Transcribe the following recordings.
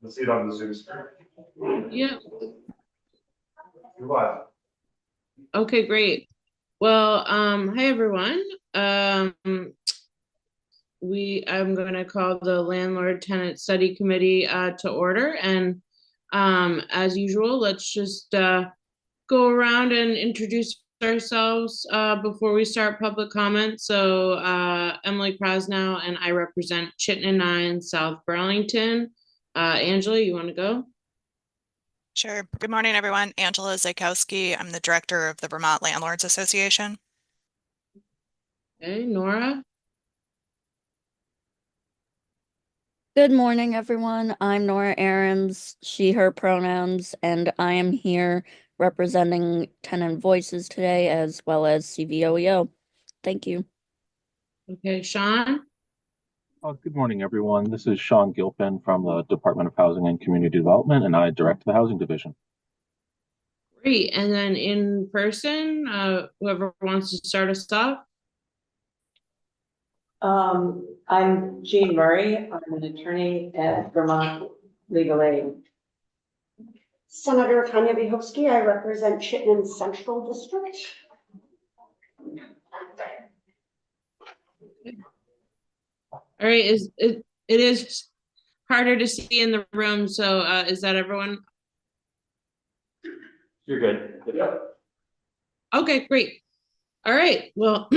Let's see it on the Zoom screen. Yeah. You're live. Okay, great. Well, hi everyone. I'm going to call the Landlord-Tenant Study Committee to order, and as usual, let's just go around and introduce ourselves before we start public comment. So, Emily Krasnow, and I represent Chittenden 9, South Burlington. Angela, you want to go? Sure. Good morning, everyone. Angela Zakowski. I'm the director of the Vermont Landlords Association. Okay, Nora. Good morning, everyone. I'm Nora Ahrens, she, her pronouns, and I am here representing tenant voices today as well as CVOEO. Thank you. Okay, Sean. Good morning, everyone. This is Sean Gilpin from the Department of Housing and Community Development, and I direct the Housing Division. Great. And then in person, whoever wants to start us off. I'm Jean Murray. I'm an attorney at Vermont Legal Aid. Senator Tanya Vyhovsky. I represent Chittenden Central District. All right, it is harder to see in the room, so is that everyone? You're good. Yep. Okay, great. All right, well,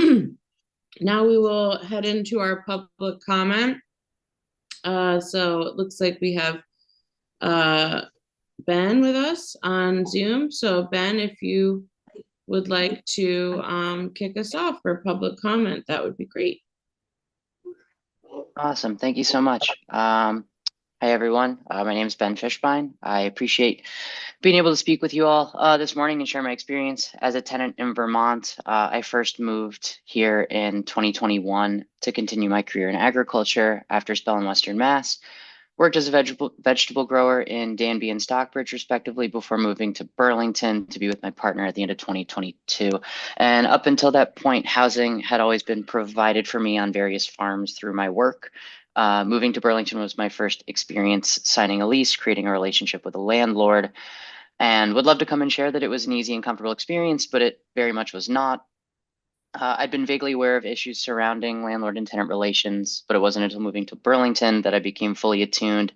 now we will head into our public comment. So it looks like we have Ben with us on Zoom. So Ben, if you would like to kick us off for public comment, that would be great. Awesome. Thank you so much. Hi, everyone. My name is Ben Fishbein. I appreciate being able to speak with you all this morning and share my experience as a tenant in Vermont. I first moved here in 2021 to continue my career in agriculture after a spell in Western Mass. Worked as a vegetable grower in Danby and Stockbridge, respectively, before moving to Burlington to be with my partner at the end of 2022. And up until that point, housing had always been provided for me on various farms through my work. Moving to Burlington was my first experience signing a lease, creating a relationship with a landlord, and would love to come and share that it was an easy and comfortable experience, but it very much was not. I'd been vaguely aware of issues surrounding landlord and tenant relations, but it wasn't until moving to Burlington that I became fully attuned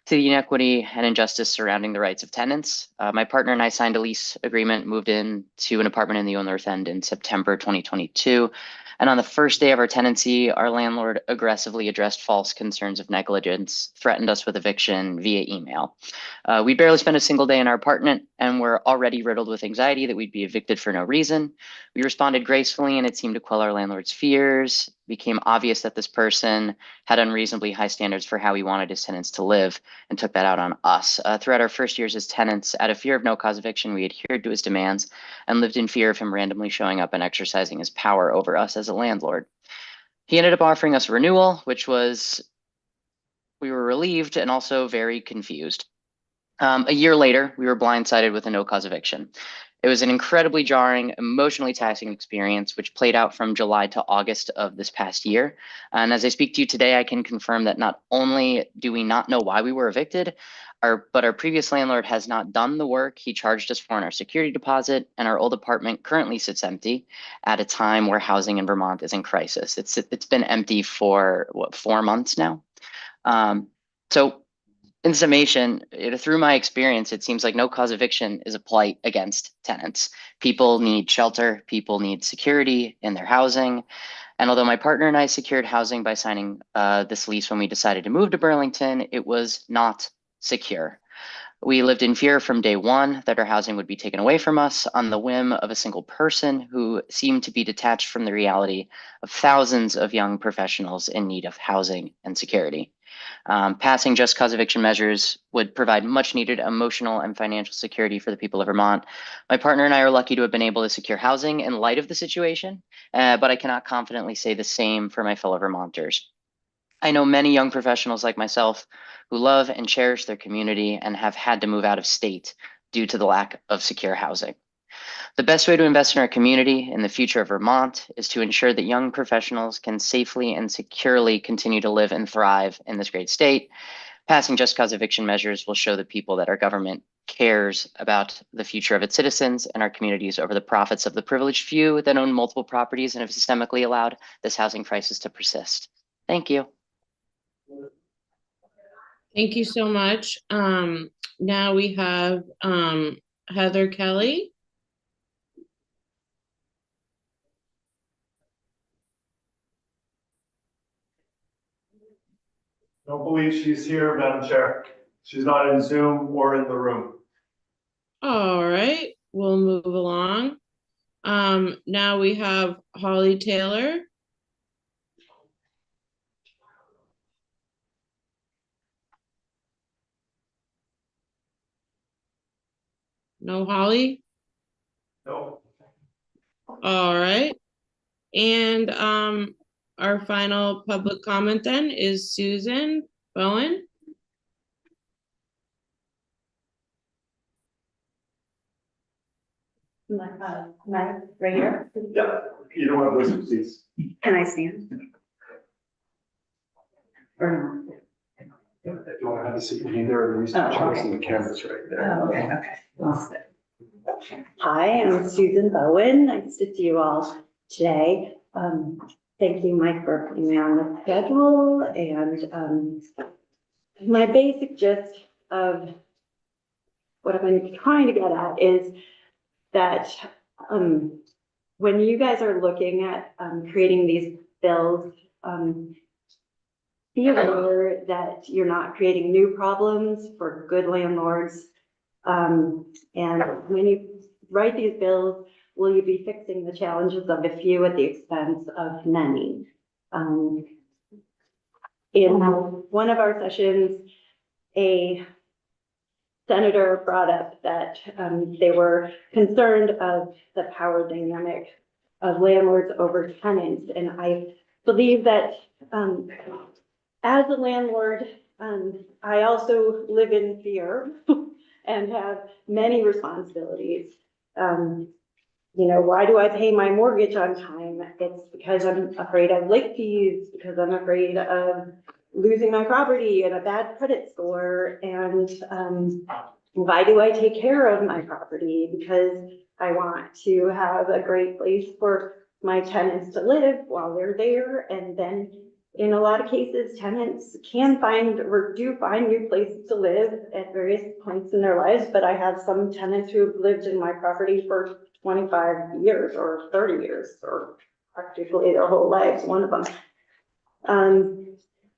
to the inequity and injustice surrounding the rights of tenants. My partner and I signed a lease agreement, moved in to an apartment in the North End in September 2022. And on the first day of our tenancy, our landlord aggressively addressed false concerns of negligence, threatened us with eviction via email. We barely spent a single day in our apartment and were already riddled with anxiety that we'd be evicted for no reason. We responded gracefully and it seemed to quell our landlord's fears. It became obvious that this person had unreasonably high standards for how he wanted his tenants to live and took that out on us. Throughout our first years as tenants, out of fear of no-cause eviction, we adhered to his demands and lived in fear of him randomly showing up and exercising his power over us as a landlord. He ended up offering us a renewal, we were relieved and also very confused. A year later, we were blindsided with a no-cause eviction. It was an incredibly jarring, emotionally taxing experience, which played out from July to August of this past year. And as I speak to you today, I can confirm that not only do we not know why we were evicted, but our previous landlord has not done the work he charged us for in our security deposit, and our old apartment currently sits empty at a time where housing in Vermont is in crisis. It's been empty for, 4 months now? So in summation, through my experience, it seems like no-cause eviction is a plight against tenants. People need shelter, people need security in their housing. And although my partner and I secured housing by signing this lease when we decided to move to Burlington, it was not secure. We lived in fear from day one that our housing would be taken away from us on the whim of a single person who seemed to be detached from the reality of thousands of young professionals in need of housing and security. Passing just cause eviction measures would provide much needed emotional and financial security for the people of Vermont. My partner and I are lucky to have been able to secure housing in light of the situation, but I cannot confidently say the same for my fellow Vermonters. I know many young professionals like myself who love and cherish their community and have had to move out of state due to the lack of secure housing. The best way to invest in our community in the future of Vermont is to ensure that young professionals can safely and securely continue to live and thrive in this great state. Passing just cause eviction measures will show the people that our government cares about the future of its citizens and our communities over the profits of the privileged few that own multiple properties and have systemically allowed this housing crisis to persist. Thank you. Thank you so much. Now we have Heather Kelly. Don't believe she's here, Madam Chair. She's not in Zoom or in the room. All right, we'll move along. Now we have Holly Taylor. No Holly? No. All right. And our final public comment then is Susan Bowen. Am I right here? Yeah, either one of those seats. Can I stand? Or If you want to have a seat either of these two Oh, chairs, okay. and the camera's right no? there. Oh, okay. Hi, I'm Susan Bowen. Nice to see you all today. Thank you, Mike, for putting me on the schedule, and my basic gist of what I've been trying to get at is that when you guys are looking at creating these bills, be aware that you're not creating new problems for good landlords. And when you write these bills, will you be fixing the challenges of a few at the expense of many? In one of our sessions, a senator brought up that they were concerned of the power dynamic of landlords over tenants. And I believe that as a landlord, I also live in fear and have many responsibilities. Why do I pay my mortgage on time? It's because I'm afraid of late fees, because I'm afraid of losing my property and a bad credit score. And why do I take care of my property? Because I want to have a great place for my tenants to live while they're there. And then in a lot of cases, tenants can find or do find new places to live at various points in their lives. But I have some tenants who have lived in my property for 25 years or 30 years or practically their whole lives, one of them.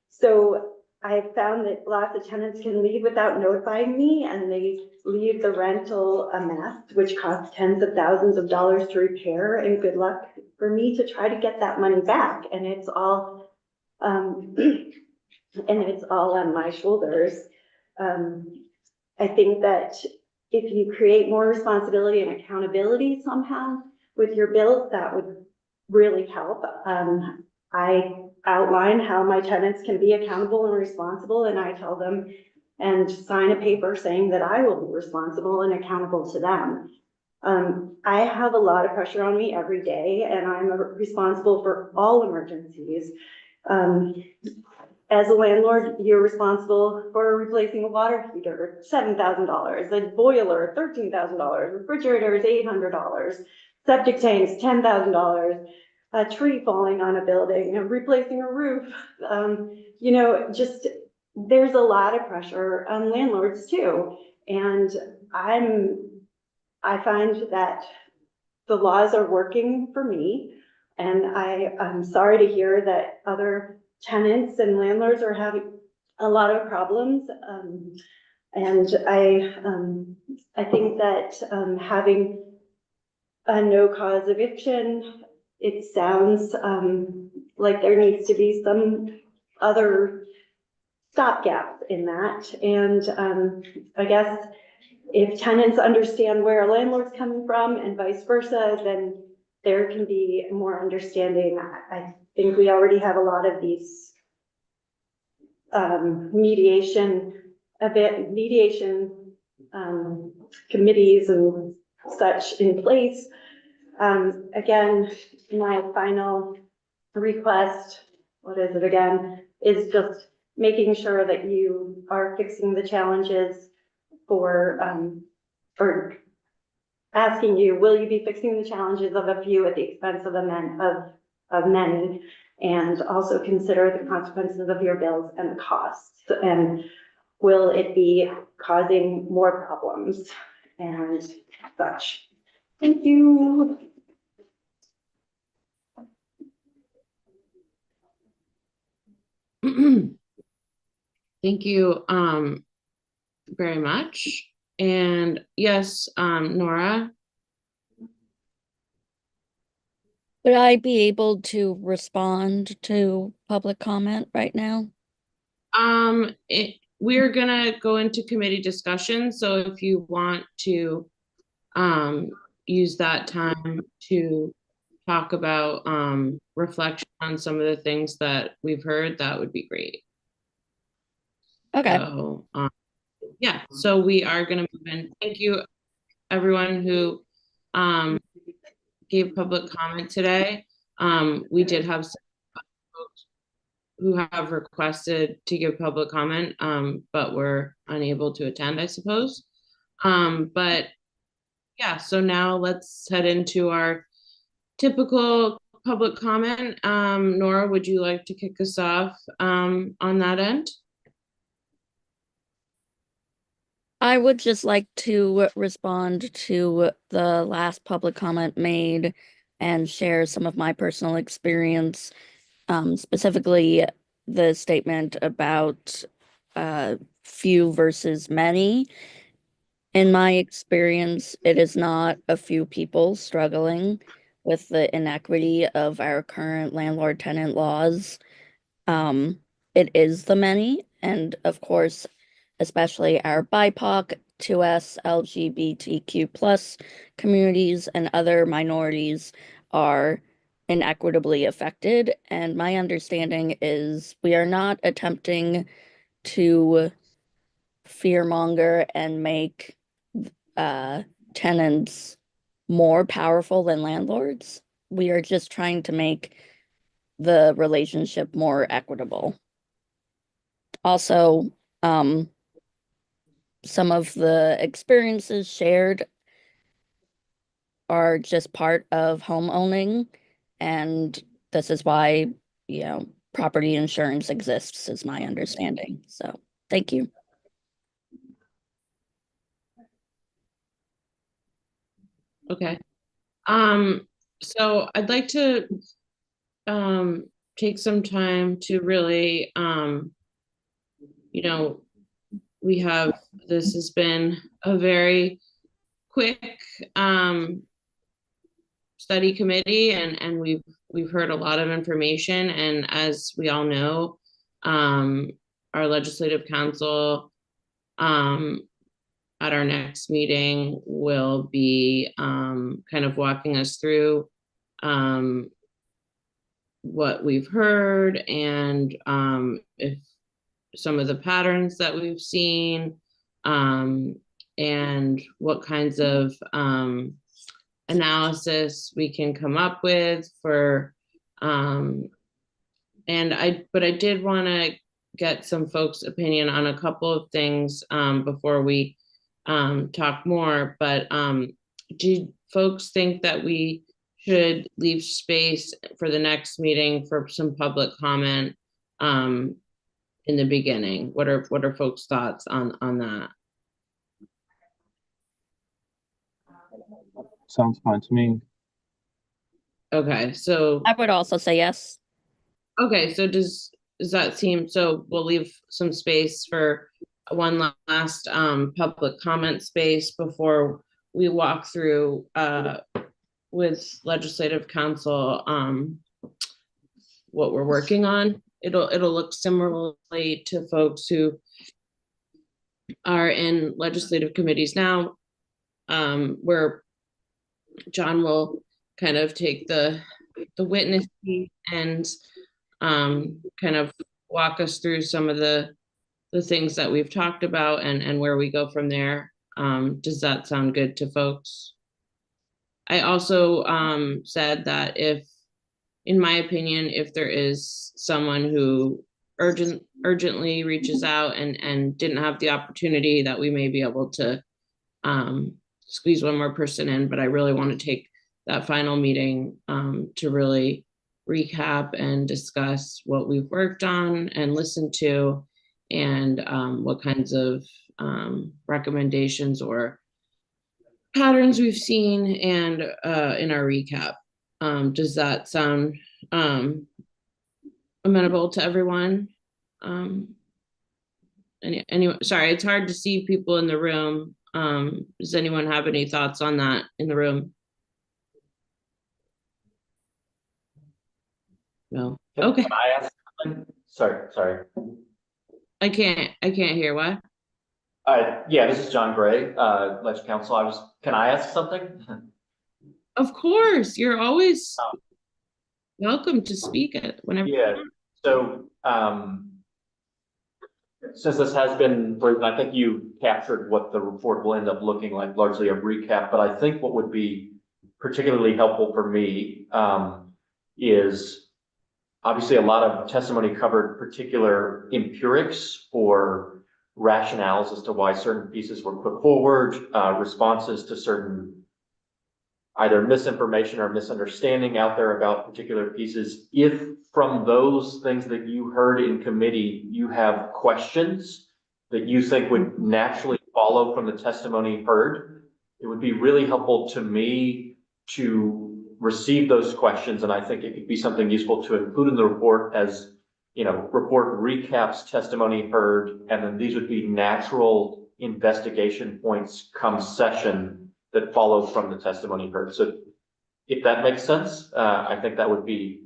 So I found that lots of tenants can leave without notifying me, and they leave the rental a mess, which costs tens of thousands of dollars to repair, and good luck for me to try to get that money back. And it's all on my shoulders. I think that if you create more responsibility and accountability somehow with your bills, that would really help. I outline how my tenants can be accountable and responsible, and I tell them and sign a paper saying that I will be responsible and accountable to them. I have a lot of pressure on me every day, and I'm responsible for all emergencies. As a landlord, you're responsible for replacing a water heater, $7,000, a boiler, $13,000, refrigerator is $800, septic tanks, $10,000, a tree falling on a building, and replacing a roof. There's a lot of pressure on landlords too. And I find that the laws are working for me. And I'm sorry to hear that other tenants and landlords are having a lot of problems. And I think that having a no cause eviction, it sounds like there needs to be some other stopgap in that. And I guess if tenants understand where a landlord's coming from and vice versa, then there can be more understanding. I think we already have a lot of these mediation committees and such in place. Again, my final request, what is it again, is just making sure that you are fixing the challenges or asking you, will you be fixing the challenges of a few at the expense of many? And also consider the consequences of your bills and the costs. And will it be causing more problems and such? Thank you. Thank you very much. And yes, Nora. Would I be able to respond to public comment right now? We're gonna go into committee discussion, so if you want to use that time to talk about reflection on some of the things that we've heard, that would be great. Okay. So yeah, so we are gonna move in. Thank you, everyone who gave public comment today. We did have some folks who have requested to give public comment, but were unable to attend, I suppose. But yeah, so now let's head into our typical public comment. Nora, would you like to kick us off on that end? I would just like to respond to the last public comment made and share some of my personal experience, specifically the statement about few versus many. In my experience, it is not a few people struggling with the inequity of our current landlord-tenant laws. It is the many, and of course, especially our BIPOC, 2S, LGBTQ plus communities and other minorities are inequitably affected. And my understanding is we are not attempting to fearmonger and make tenants more powerful than landlords. We are just trying to make the relationship more equitable. Also, some of the experiences shared are just part of home owning, and this is why, property insurance exists, is my understanding. So, thank you. Okay. So I'd like to take some time to really, this has been a very quick study committee, and we've heard a lot of information, and as we all know, our legislative council at our next meeting will be kind of walking us through what we've heard and if some of the patterns that we've seen and what kinds of analysis we can come up with for but I did want to get some folks' opinion on a couple of things before we talk more, but do folks think that we should leave space for the next meeting for some public comment in the beginning? What are folks' thoughts on that? Sounds fine to me. Okay, so I would also say yes. okay, so does that seem, so we'll leave some space for one last public comment space before we walk through with legislative council what we're working on. It'll look similarly to folks who are in legislative committees now, where John will kind of take the witness seat and kind of walk us through some of the things that we've talked about and where we go from there. Does that sound good to folks? I also said that if, in my opinion, if there is someone who urgently reaches out and didn't have the opportunity, that we may be able to squeeze one more person in, but I really want to take that final meeting to really recap and discuss what we've worked on and listened to, and what kinds of recommendations or patterns we've seen, and in our recap. Does that sound amenable to everyone? Sorry, it's hard to see people in the room. Does anyone have any thoughts on that in the room? No. Okay. Can I ask something? Sorry. I can't hear what? Yeah, this is John Gray, Ledge Council. Can I ask something? Of course, you're always welcome to speak at whenever. Yeah, so, since this has been, I think you captured what the report will end up looking like, largely a recap, but I think what would be particularly helpful for me, is obviously a lot of testimony covered particular empirics or rationales as to why certain pieces were put forward, responses to certain either misinformation or misunderstanding out there about particular pieces. If from those things that you heard in committee, you have questions that you think would naturally follow from the testimony heard, it would be really helpful to me to receive those questions. And I think it could be something useful to include in the report as, report recaps testimony heard, and then these would be natural investigation points come session that follow from the testimony heard. So if that makes sense, I think that would be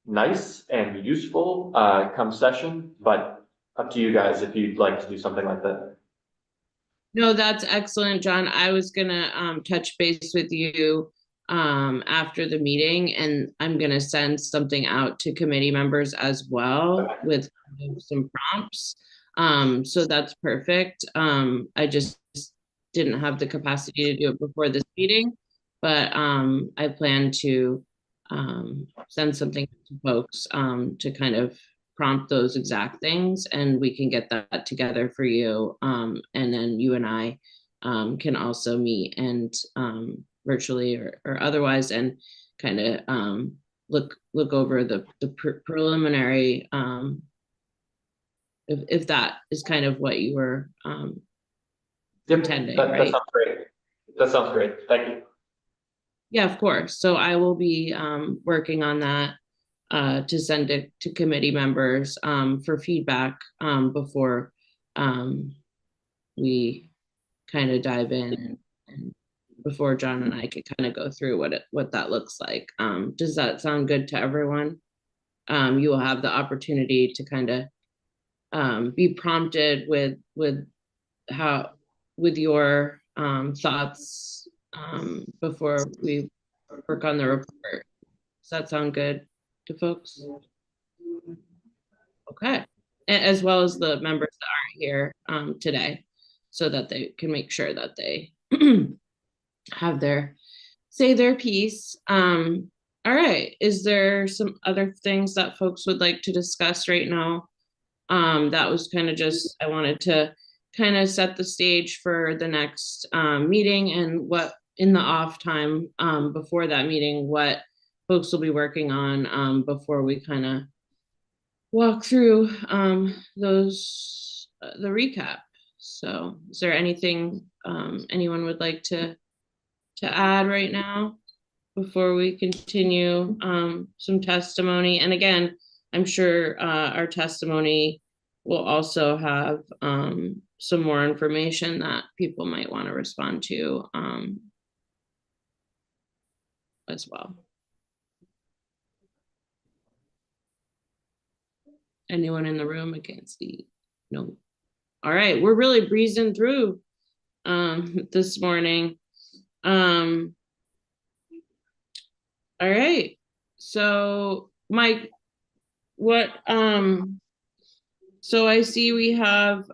nice and useful come session, but up to you guys if you'd like to do something like that. No, that's excellent, John. I was gonna touch base with you after the meeting, and I'm gonna send something out to committee members as well with some prompts. So that's perfect. I just didn't have the capacity to do it before this meeting, but I plan to send something to folks to kind of prompt those exact things, and we can get that together for you. And then you and I can also meet and virtually or otherwise, and kind of look over the preliminary, if that is kind of what you were intending, that right? sounds great. That sounds great. Thank you. Yeah, of course. So I will be working on that to send it to committee members for feedback before we kind of dive in, and before John and I could kind of go through what that looks like. Does that sound good to everyone? You will have the opportunity to kind of be prompted with your thoughts before we work on the report. Does that sound good to folks? Okay, as well as the members that aren't here today, so that they can make sure that they have say their piece. All right, is there some other things that folks would like to discuss right now? That was kind of just, I wanted to kind of set the stage for the next meeting, and what in the off time before that meeting, what folks will be working on before we kind of walk through the recap. So is there anything anyone would like to add right now before we continue some testimony? And again, I'm sure our testimony will also have some more information that people might want to respond to as well. Anyone in the room? I can't see. No. All right, we're really breezing through this morning. All right, so Mike, what so I see we have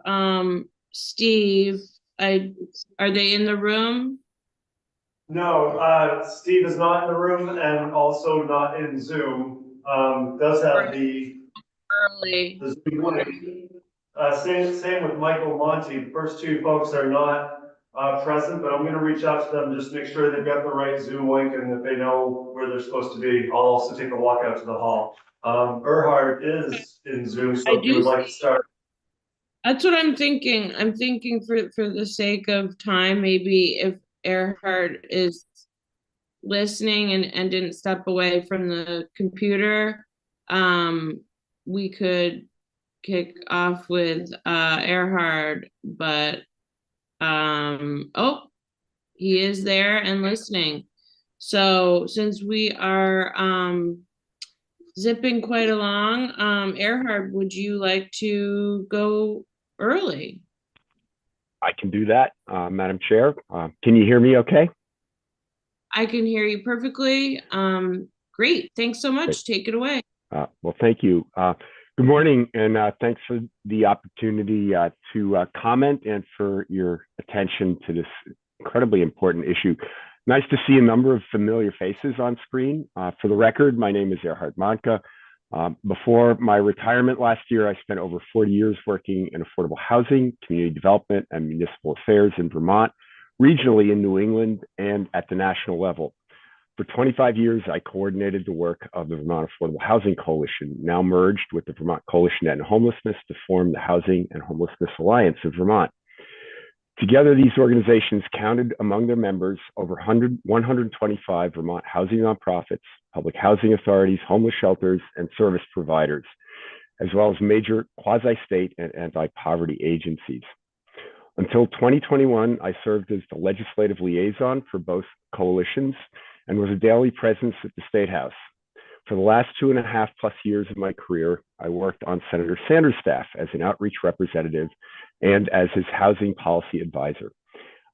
Steve. Are they in the room? No, Steve is not in the room and also not in Zoom. Does have the early. Same with Michael Monty. The first two folks are not present, but I'm gonna reach out to them, just make sure they've got the right Zoom link and that they know where they're supposed to be. I'll also take a walk out to the hall. Erhard is in Zoom, so I if you do would like to start. That's what I'm thinking. I'm thinking for the sake of time, maybe if Erhard is listening and didn't step away from the computer, we could kick off with Erhard, but oh, he is there and listening. So since we are zipping quite along, Erhard, would you like to go early? I can do that, Madam Chair. Can you hear me okay? I can hear you perfectly. Great. Thanks so much. Great. Take it away. Well, thank you. Good morning, and thanks for the opportunity to comment and for your attention to this incredibly important issue. Nice to see a number of familiar faces on screen. For the record, my name is Erhard Mahnke. Before my retirement last year, I spent over 40 years working in affordable housing, community development, and municipal affairs in Vermont, regionally in New England, and at the national level. For 25 years, I coordinated the work of the Vermont Affordable Housing Coalition, now merged with the Vermont Coalition to End Homelessness to form the Housing and Homelessness Alliance of Vermont. Together, these organizations counted among their members over 125 Vermont housing nonprofits, public housing authorities, homeless shelters, and service providers, as well as major quasi-state and anti-poverty agencies. Until 2021, I served as the legislative liaison for both coalitions and was a daily presence at the State House. For the last 2.5+ years of my career, I worked on Senator Sanders' staff as an outreach representative and as his housing policy advisor.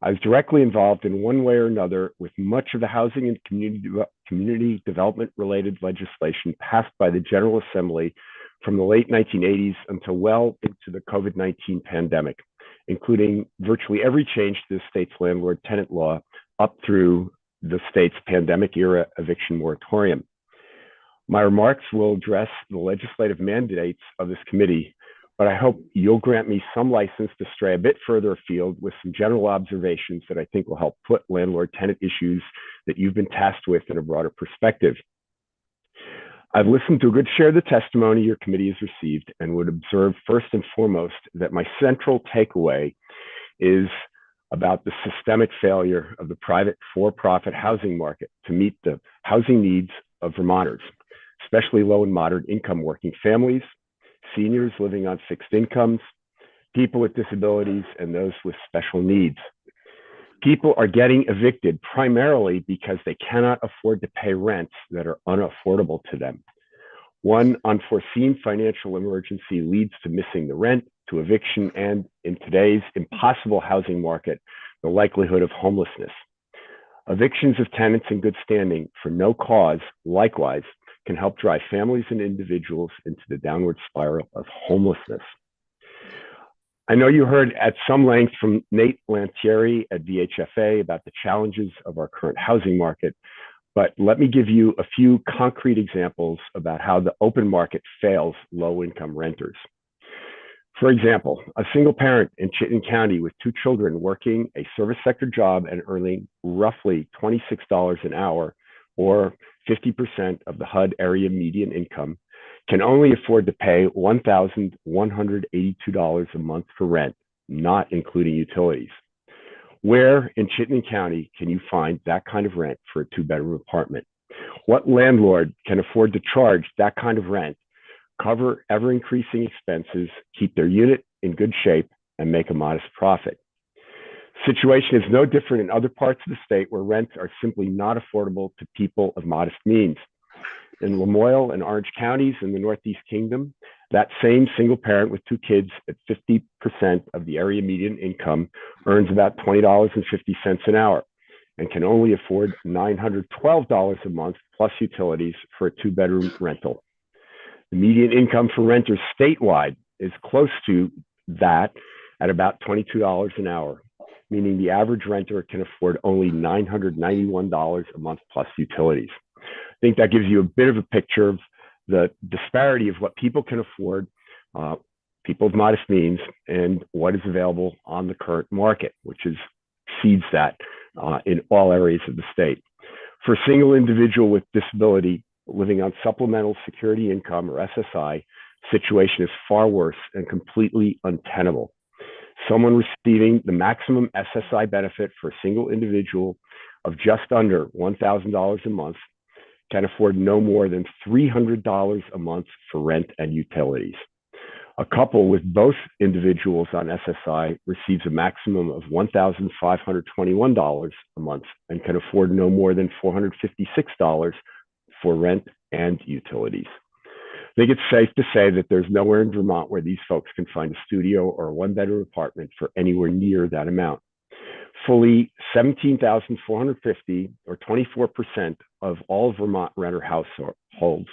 I was directly involved in one way or another with much of the housing and community development related legislation passed by the General Assembly from the late 1980s until well into the COVID-19 pandemic, including virtually every change to the state's Landlord-Tenant Law up through the state's pandemic era eviction moratorium. My remarks will address the legislative mandates of this committee, but I hope you'll grant me some license to stray a bit further afield with some general observations that I think will help put landlord-tenant issues that you've been tasked with in a broader perspective. I've listened to a good share of the testimony your committee has received and would observe first and foremost that my central takeaway is about the systemic failure of the private for-profit housing market to meet the housing needs of Vermonters, especially low and moderate income working families, seniors living on fixed incomes, people with disabilities, and those with special needs. People are getting evicted primarily because they cannot afford to pay rents that are unaffordable to them. One unforeseen financial emergency leads to missing the rent, to eviction, and in today's impossible housing market, the likelihood of homelessness. Evictions of tenants in good standing for no cause, likewise, can help drive families and individuals into the downward spiral of homelessness. I know you heard at some length from Nate Lantieri at VHFA about the challenges of our current housing market, but let me give you a few concrete examples about how the open market fails low-income renters. For example, a single parent in Chittenden County with 2 children working a service sector job and earning roughly $26 an hour, or 50% of the HUD area median income, can only afford to pay $1,182 a month for rent, not including utilities. Where in Chittenden County can you find that kind of rent for a 2-bedroom apartment? What landlord can afford to charge that kind of rent, cover ever-increasing expenses, keep their unit in good shape, and make a modest profit? Situation is no different in other parts of the state where rents are simply not affordable to people of modest means. In Lamoille and Orange counties in the Northeast Kingdom, that same single parent with 2 kids at 50% of the area median income earns about $20.50 an hour and can only afford $912 a month plus utilities for a 2-bedroom rental. The median income for renters statewide is close to that at about $22 an hour, meaning the average renter can afford only $991 a month plus utilities. I think that gives you a bit of a picture of the disparity of what people can afford, people of modest means, and what is available on the current market, which exceeds that in all areas of the state. For a single individual with disability living on supplemental security income, or SSI, situation is far worse and completely untenable. Someone receiving the maximum SSI benefit for a single individual of just under $1,000 a month can afford no more than $300 a month for rent and utilities. A couple with both individuals on SSI receives a maximum of $1,521 a month and can afford no more than $456 for rent and utilities. I think it's safe to say that there's nowhere in Vermont where these folks can find a studio or a one-bedroom apartment for anywhere near that amount. Fully 17,450, or 24% of all Vermont renter households,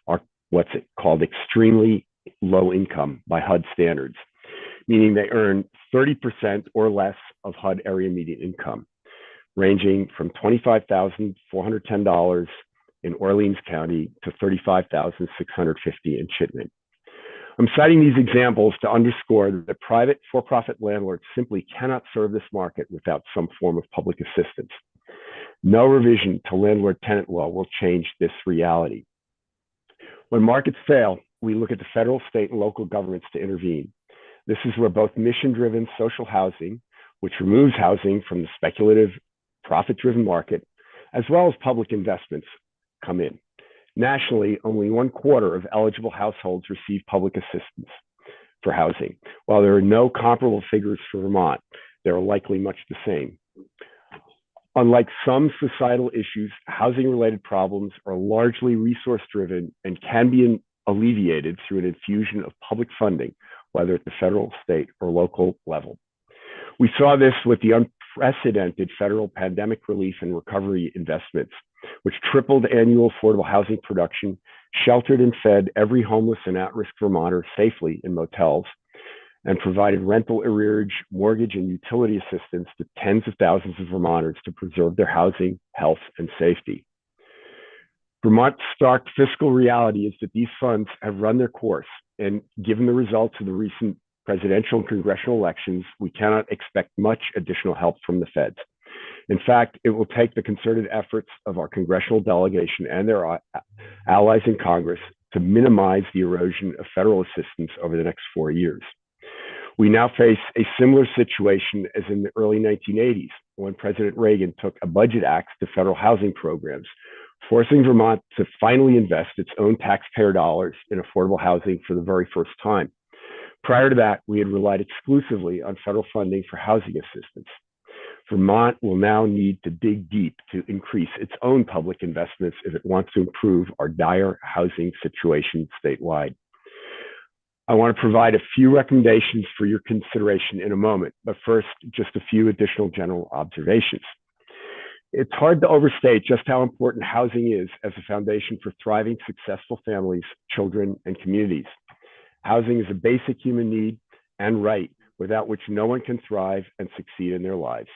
are what's called extremely low income by HUD standards, meaning they earn 30% or less of HUD area median income, ranging from $25,410 in Orleans County to $35,650 in Chittenden. I'm citing these examples to underscore that private for-profit landlords simply cannot serve this market without some form of public assistance. No revision to landlord-tenant law will change this reality. When markets fail, we look at the federal, state, and local governments to intervene. This is where both mission-driven social housing, which removes housing from the speculative, profit-driven market, as well as public investments, come in. Nationally, only 1/4 of eligible households receive public assistance for housing. While there are no comparable figures for Vermont, they are likely much the same. Unlike some societal issues, housing-related problems are largely resource-driven and can be alleviated through an infusion of public funding, whether at the federal, state, or local level. We saw this with the unprecedented federal pandemic relief and recovery investments, which tripled annual affordable housing production, sheltered and fed every homeless and at-risk Vermonter safely in motels, and provided rental arrearage, mortgage, and utility assistance to tens of thousands of Vermonters to preserve their housing, health, and safety. Vermont's stark fiscal reality is that these funds have run their course, and given the results of the recent presidential and congressional elections, we cannot expect much additional help from the feds. In fact, it will take the concerted efforts of our congressional delegation and their allies in Congress to minimize the erosion of federal assistance over the next 4 years. We now face a similar situation as in the early 1980s, when President Reagan took a budget axe to federal housing programs, forcing Vermont to finally invest its own taxpayer dollars in affordable housing for the very first time. Prior to that, we had relied exclusively on federal funding for housing assistance. Vermont will now need to dig deep to increase its own public investments if it wants to improve our dire housing situation statewide. I want to provide a few recommendations for your consideration in a moment, but first, just a few additional general observations. It's hard to overstate just how important housing is as a foundation for thriving, successful families, children, and communities. Housing is a basic human need and right without which no one can thrive and succeed in their lives.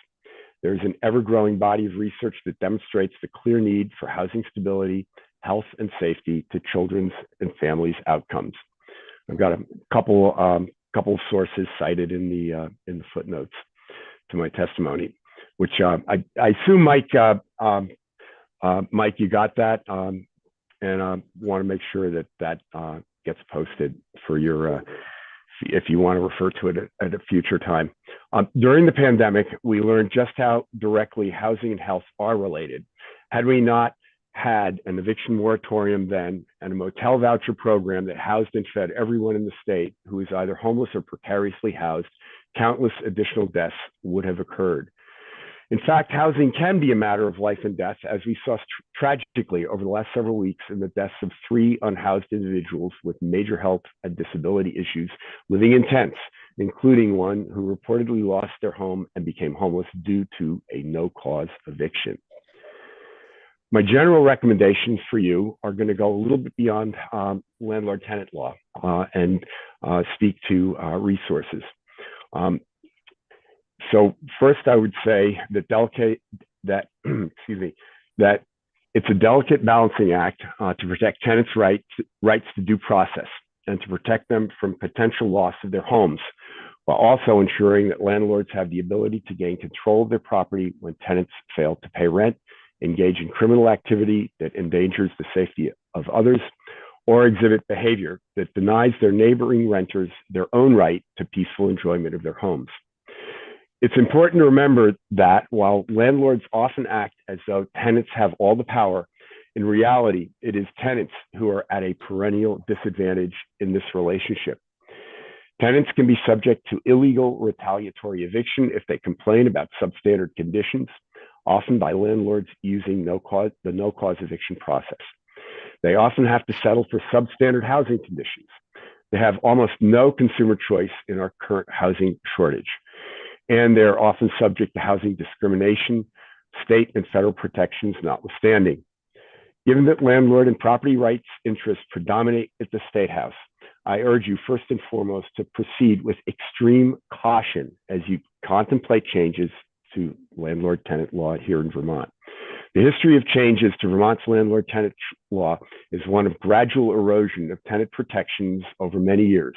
There is an ever-growing body of research that demonstrates the clear need for housing stability, health, and safety to children's and families' outcomes. I've got a couple of sources cited in the footnotes to my testimony, which I assume, Mike, Mike, you got that, and I want to make sure that gets posted for your, if you want to refer to it at a future time. During the pandemic, we learned just how directly housing and health are related. Had we not had an eviction moratorium then and a motel voucher program that housed and fed everyone in the state who is either homeless or precariously housed, countless additional deaths would have occurred. In fact, housing can be a matter of life and death, as we saw tragically over the last several weeks in the deaths of 3 unhoused individuals with major health and disability issues living in tents, including one who reportedly lost their home and became homeless due to a no-cause eviction. My general recommendations for you are going to go a little bit beyond landlord-tenant law and speak to resources. So first, I would say that that It's a delicate balancing act to protect tenants' rights to due process and to protect them from potential loss of their homes, while also ensuring that landlords have the ability to gain control of their property when tenants fail to pay rent, engage in criminal activity that endangers the safety of others, or exhibit behavior that denies their neighboring renters their own right to peaceful enjoyment of their homes. It's important to remember that while landlords often act as though tenants have all the power, in reality, it is tenants who are at a perennial disadvantage in this relationship. Tenants can be subject to illegal retaliatory eviction if they complain about substandard conditions, often by landlords using the no-cause eviction process. They often have to settle for substandard housing conditions. They have almost no consumer choice in our current housing shortage. And they're often subject to housing discrimination, state and federal protections notwithstanding. Given that landlord and property rights interests predominate at the State House, I urge you first and foremost to proceed with extreme caution as you contemplate changes to landlord-tenant law here in Vermont. The history of changes to Vermont's landlord-tenant law is one of gradual erosion of tenant protections over many years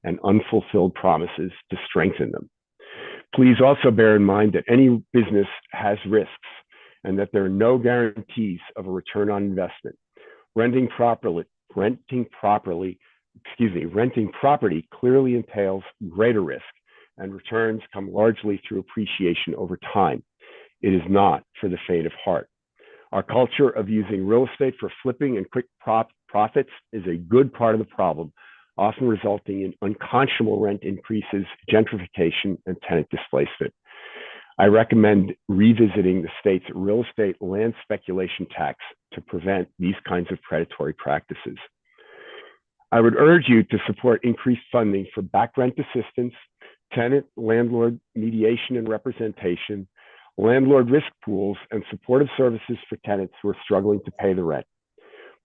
and unfulfilled promises to strengthen them. Please also bear in mind that any business has risks and that there are no guarantees of a return on investment. Renting property clearly entails greater risk, and returns come largely through appreciation over time. It is not for the faint of heart. Our culture of using real estate for flipping and quick profits is a good part of the problem, often resulting in unconscionable rent increases, gentrification, and tenant displacement. I recommend revisiting the state's real estate land speculation tax to prevent these kinds of predatory practices. I would urge you to support increased funding for back rent assistance, tenant-landlord mediation and representation, landlord risk pools, and supportive services for tenants who are struggling to pay the rent.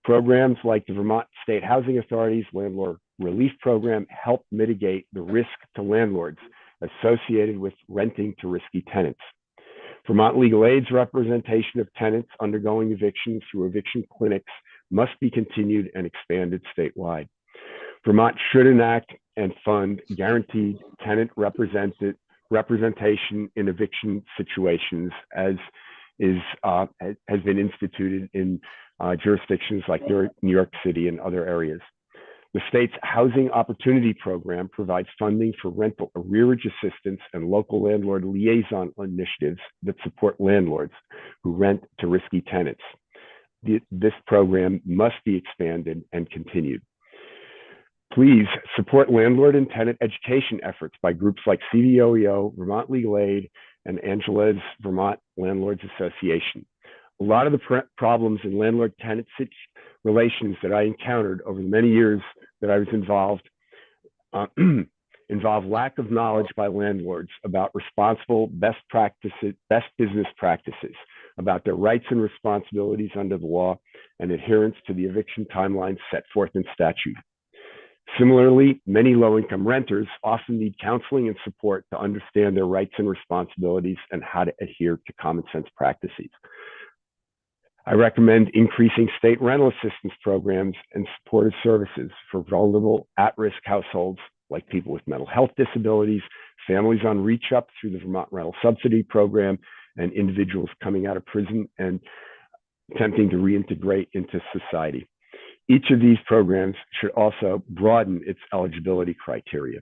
Programs like the Vermont State Housing Authority's Landlord Relief Program help mitigate the risk to landlords associated with renting to risky tenants. Vermont Legal Aid's representation of tenants undergoing eviction through eviction clinics must be continued and expanded statewide. Vermont should enact and fund guaranteed tenant representation in eviction situations, as has been instituted in jurisdictions like New York City and other areas. The state's Housing Opportunity Program provides funding for rental arrearage assistance and local landlord liaison initiatives that support landlords who rent to risky tenants. This program must be expanded and continued. Please support landlord and tenant education efforts by groups like CVOEO, Vermont Legal Aid, and Angela's Vermont Landlords Association. A lot of the problems in landlord-tenant relations that I encountered over the many years that I was involved involve lack of knowledge by landlords about responsible best business practices, about their rights and responsibilities under the law, and adherence to the eviction timelines set forth in statute. Similarly, many low-income renters often need counseling and support to understand their rights and responsibilities and how to adhere to common sense practices. I recommend increasing state rental assistance programs and supportive services for vulnerable at-risk households like people with mental health disabilities, families on reach up through the Vermont Rental Subsidy Program, and individuals coming out of prison and attempting to reintegrate into society. Each of these programs should also broaden its eligibility criteria.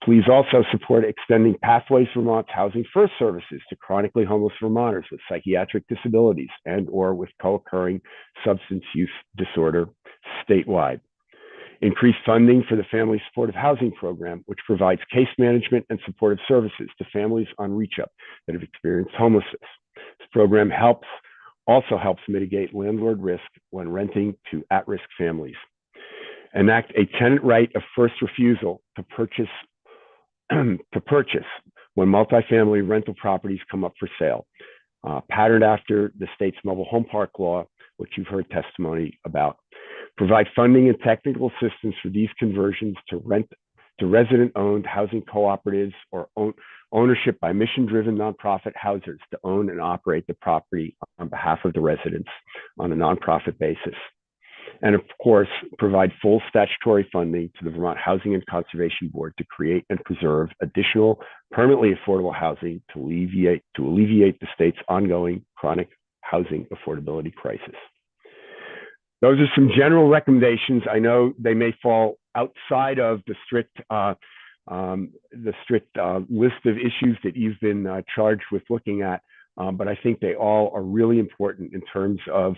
Please also support extending Pathways Vermont's Housing First services to chronically homeless Vermonters with psychiatric disabilities and/or with co-occurring substance use disorder statewide. Increase funding for the Family Supportive Housing Program, which provides case management and supportive services to families on reach up that have experienced homelessness. This program also helps mitigate landlord risk when renting to at-risk families. Enact a tenant right of first refusal to purchase when multifamily rental properties come up for sale, patterned after the state's mobile home park law, which you've heard testimony about. Provide funding and technical assistance for these conversions to resident-owned housing cooperatives or ownership by mission-driven nonprofit housers to own and operate the property on behalf of the residents on a nonprofit basis. And of course, provide full statutory funding to the Vermont Housing and Conservation Board to create and preserve additional permanently affordable housing to alleviate the state's ongoing chronic housing affordability crisis. Those are some general recommendations. I know they may fall outside of the strict list of issues that you've been charged with looking at, but I think they all are really important in terms of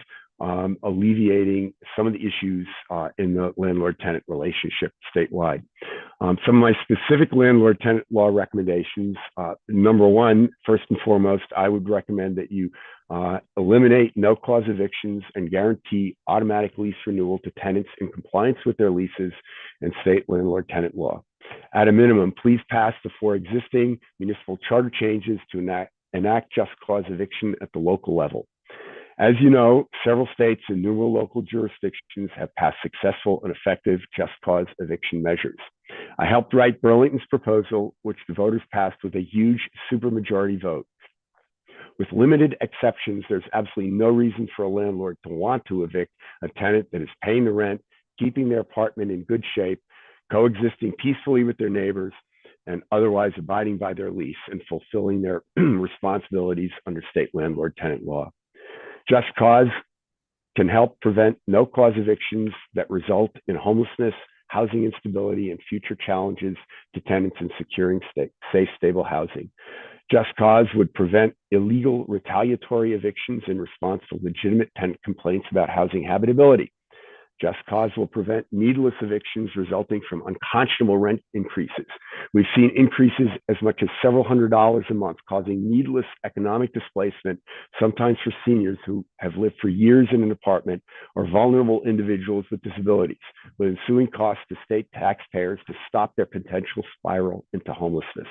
alleviating some of the issues in the landlord-tenant relationship statewide. Some of my specific landlord-tenant law recommendations, number one, first and foremost, I would recommend that you eliminate no-clause evictions and guarantee automatic lease renewal to tenants in compliance with their leases and state landlord-tenant law. At a minimum, please pass the 4 existing municipal charter changes to enact just cause eviction at the local level. As you know, several states and numerous local jurisdictions have passed successful and effective just cause eviction measures. I helped write Burlington's proposal, which the voters passed with a huge supermajority vote. With limited exceptions, there's absolutely no reason for a landlord to want to evict a tenant that is paying the rent, keeping their apartment in good shape, coexisting peacefully with their neighbors, and otherwise abiding by their lease and fulfilling their responsibilities under state landlord-tenant law. Just cause can help prevent no-cause evictions that result in homelessness, housing instability, and future challenges to tenants in securing safe, stable housing. Just cause would prevent illegal retaliatory evictions in response to legitimate tenant complaints about housing habitability. Just cause will prevent needless evictions resulting from unconscionable rent increases. We've seen increases as much as several $100s a month, causing needless economic displacement, sometimes for seniors who have lived for years in an apartment or vulnerable individuals with disabilities, with ensuing costs to state taxpayers to stop their potential spiral into homelessness.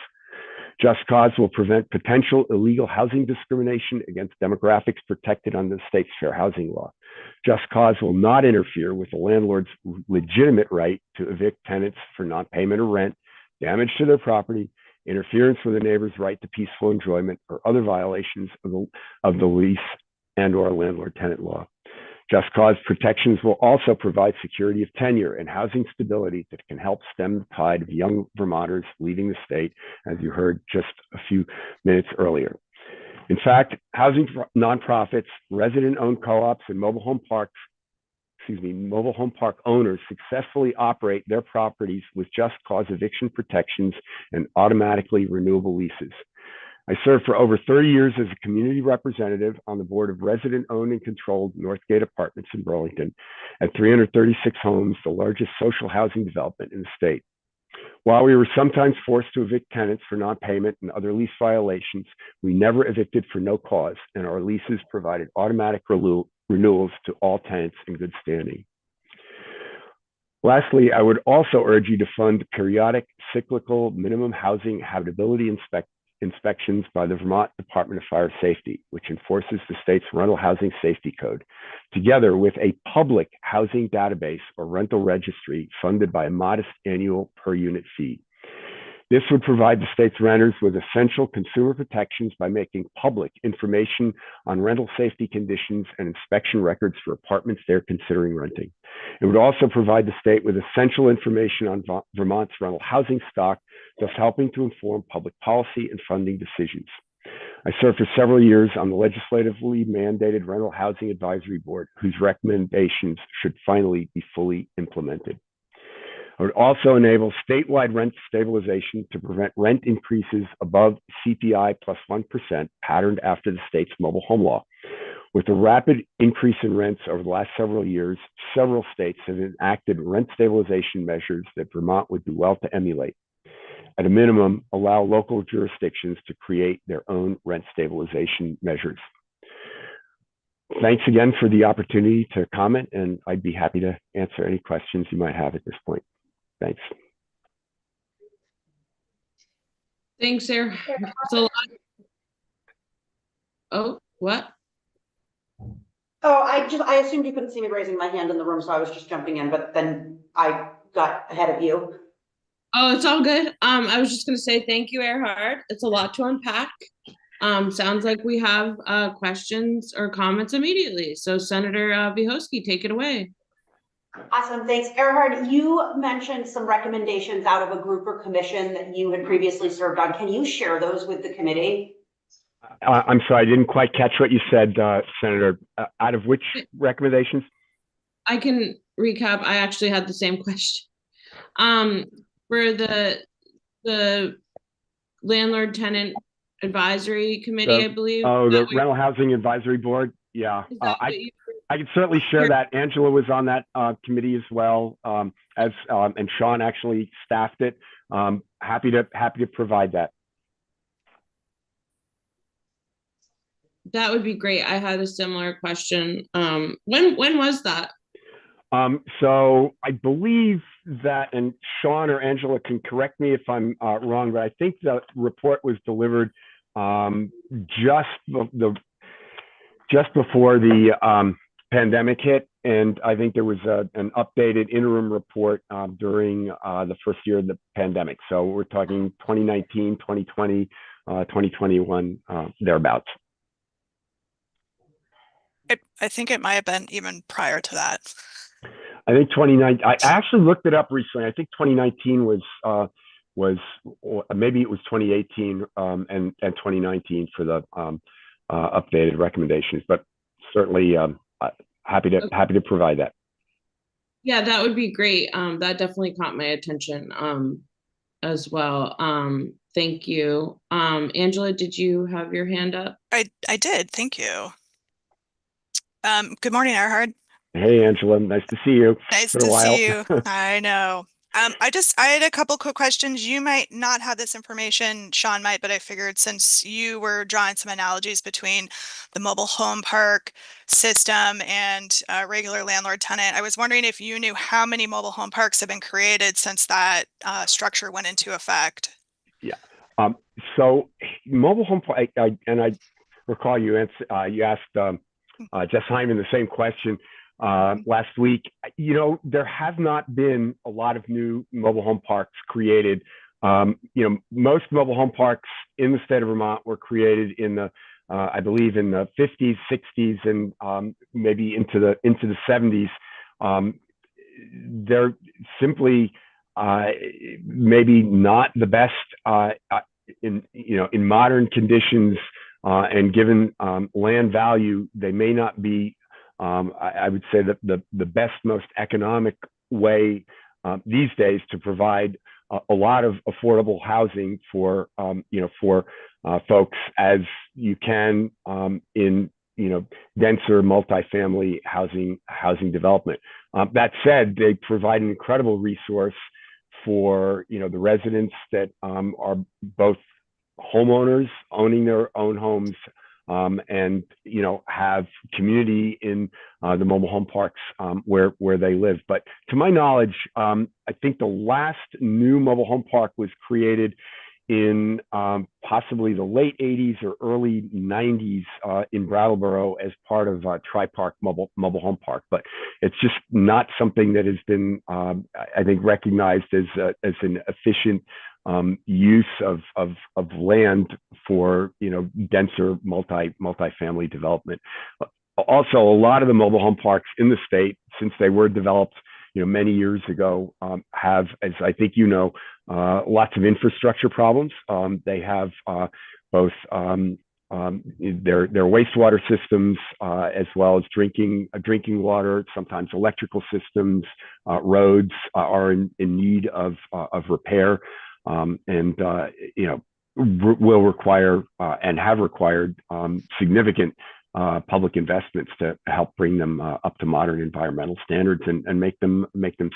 Just cause will prevent potential illegal housing discrimination against demographics protected under the state's fair housing law. Just cause will not interfere with the landlord's legitimate right to evict tenants for non-payment of rent, damage to their property, interference with a neighbor's right to peaceful enjoyment, or other violations of the lease and/or landlord-tenant law. Just cause protections will also provide security of tenure and housing stability that can help stem the tide of young Vermonters leaving the state, as you heard just a few minutes earlier. In fact, housing nonprofits, resident-owned co-ops, and mobile home park owners successfully operate their properties with just cause eviction protections and automatically renewable leases. I served for over 30 years as a community representative on the board of resident-owned and controlled Northgate Apartments in Burlington at 336 homes, the largest social housing development in the state. While we were sometimes forced to evict tenants for non-payment and other lease violations, we never evicted for no cause, and our leases provided automatic renewals to all tenants in good standing. Lastly, I would also urge you to fund periodic cyclical minimum housing habitability inspections by the Vermont Department of Fire Safety, which enforces the state's rental housing safety code, together with a public housing database or rental registry funded by a modest annual per unit fee. This would provide the state's renters with essential consumer protections by making public information on rental safety conditions and inspection records for apartments they're considering renting. It would also provide the state with essential information on Vermont's rental housing stock, thus helping to inform public policy and funding decisions. I served for several years on the legislatively mandated Rental Housing Advisory Board, whose recommendations should finally be fully implemented. I would also enable statewide rent stabilization to prevent rent increases above CPI plus 1%, patterned after the state's mobile home law. With the rapid increase in rents over the last several years, several states have enacted rent stabilization measures that Vermont would do well to emulate. At a minimum, allow local jurisdictions to create their own rent stabilization measures. Thanks again for the opportunity to comment, and I'd be happy to answer any questions you might have at this point. Thanks. Thanks, Erhard. It's a lot. Oh, what? Oh, I assumed you couldn't see me raising my hand in the room, so I was just jumping in, but then I got ahead of you. Oh, it's all good. I was just gonna say thank you, Erhard. It's a lot to unpack. Sounds like we have questions or comments immediately. So Senator Vyhoski, take it away. Awesome, thanks. Erhard, you mentioned some recommendations out of a group or commission that you had previously served on. Can you share those with the committee? I'm sorry, I didn't quite catch what you said, Senator. Out of which recommendations? I can recap. I actually had the same question. For the landlord-tenant advisory committee, I believe. Oh, the Rental Housing Advisory Board. Yeah, I can certainly share that. Angela was on that committee as well, and Sean actually staffed it. Happy to provide that. That would be great. I had a similar question. When was that? So I believe that, and Sean or Angela can correct me if I'm wrong, but I think the report was delivered just before the pandemic hit, and I think there was an updated interim report during the first year of the pandemic. So we're talking 2019, 2020, 2021, thereabouts. I think it might have been even prior to that. I think 2019. I actually looked it up recently. I think 2019 was maybe it was 2018 and 2019 for the updated recommendations. But certainly happy to provide that. Yeah, that would be great. That definitely caught my attention as well. Thank you. Angela, did you have your hand up? I did. Thank you. Good morning, Erhard. Hey, Angela. Nice to see you. Nice to see you. I know. I had a couple quick questions. You might not have this information, Sean might, but I figured since you were drawing some analogies between the mobile home park system and regular landlord tenant, I was wondering if you knew how many mobile home parks have been created since that structure went into effect. Yeah. So mobile home park, and I recall you asked Jess Hyman the same question last week. You know, there have not been a lot of new mobile home parks created. You know, most mobile home parks in the state of Vermont were created in the, I believe, in the 50s, 60s, and maybe into the 70s. They're simply maybe not the best in modern conditions, and given land value, they may not be. I would say that the best, most economic way these days to provide a lot of affordable housing for folks as you can in denser multifamily housing development. That said, they provide an incredible resource for the residents that are both homeowners owning their own homes, and have community in the mobile home parks where they live. But to my knowledge, I think the last new mobile home park was created in possibly the late 80s or early 90s in Brattleboro as part of Tri-Park mobile home park. But it's just not something that has been, I think, recognized as an efficient use of land for denser multifamily development. Also, a lot of the mobile home parks in the state, since they were developed many years ago, have, as I think lots of infrastructure problems. They have both their wastewater systems as well as drinking water. Sometimes electrical systems, roads are in need of repair. And will require and have required significant public investments to help bring them up to modern environmental standards and make them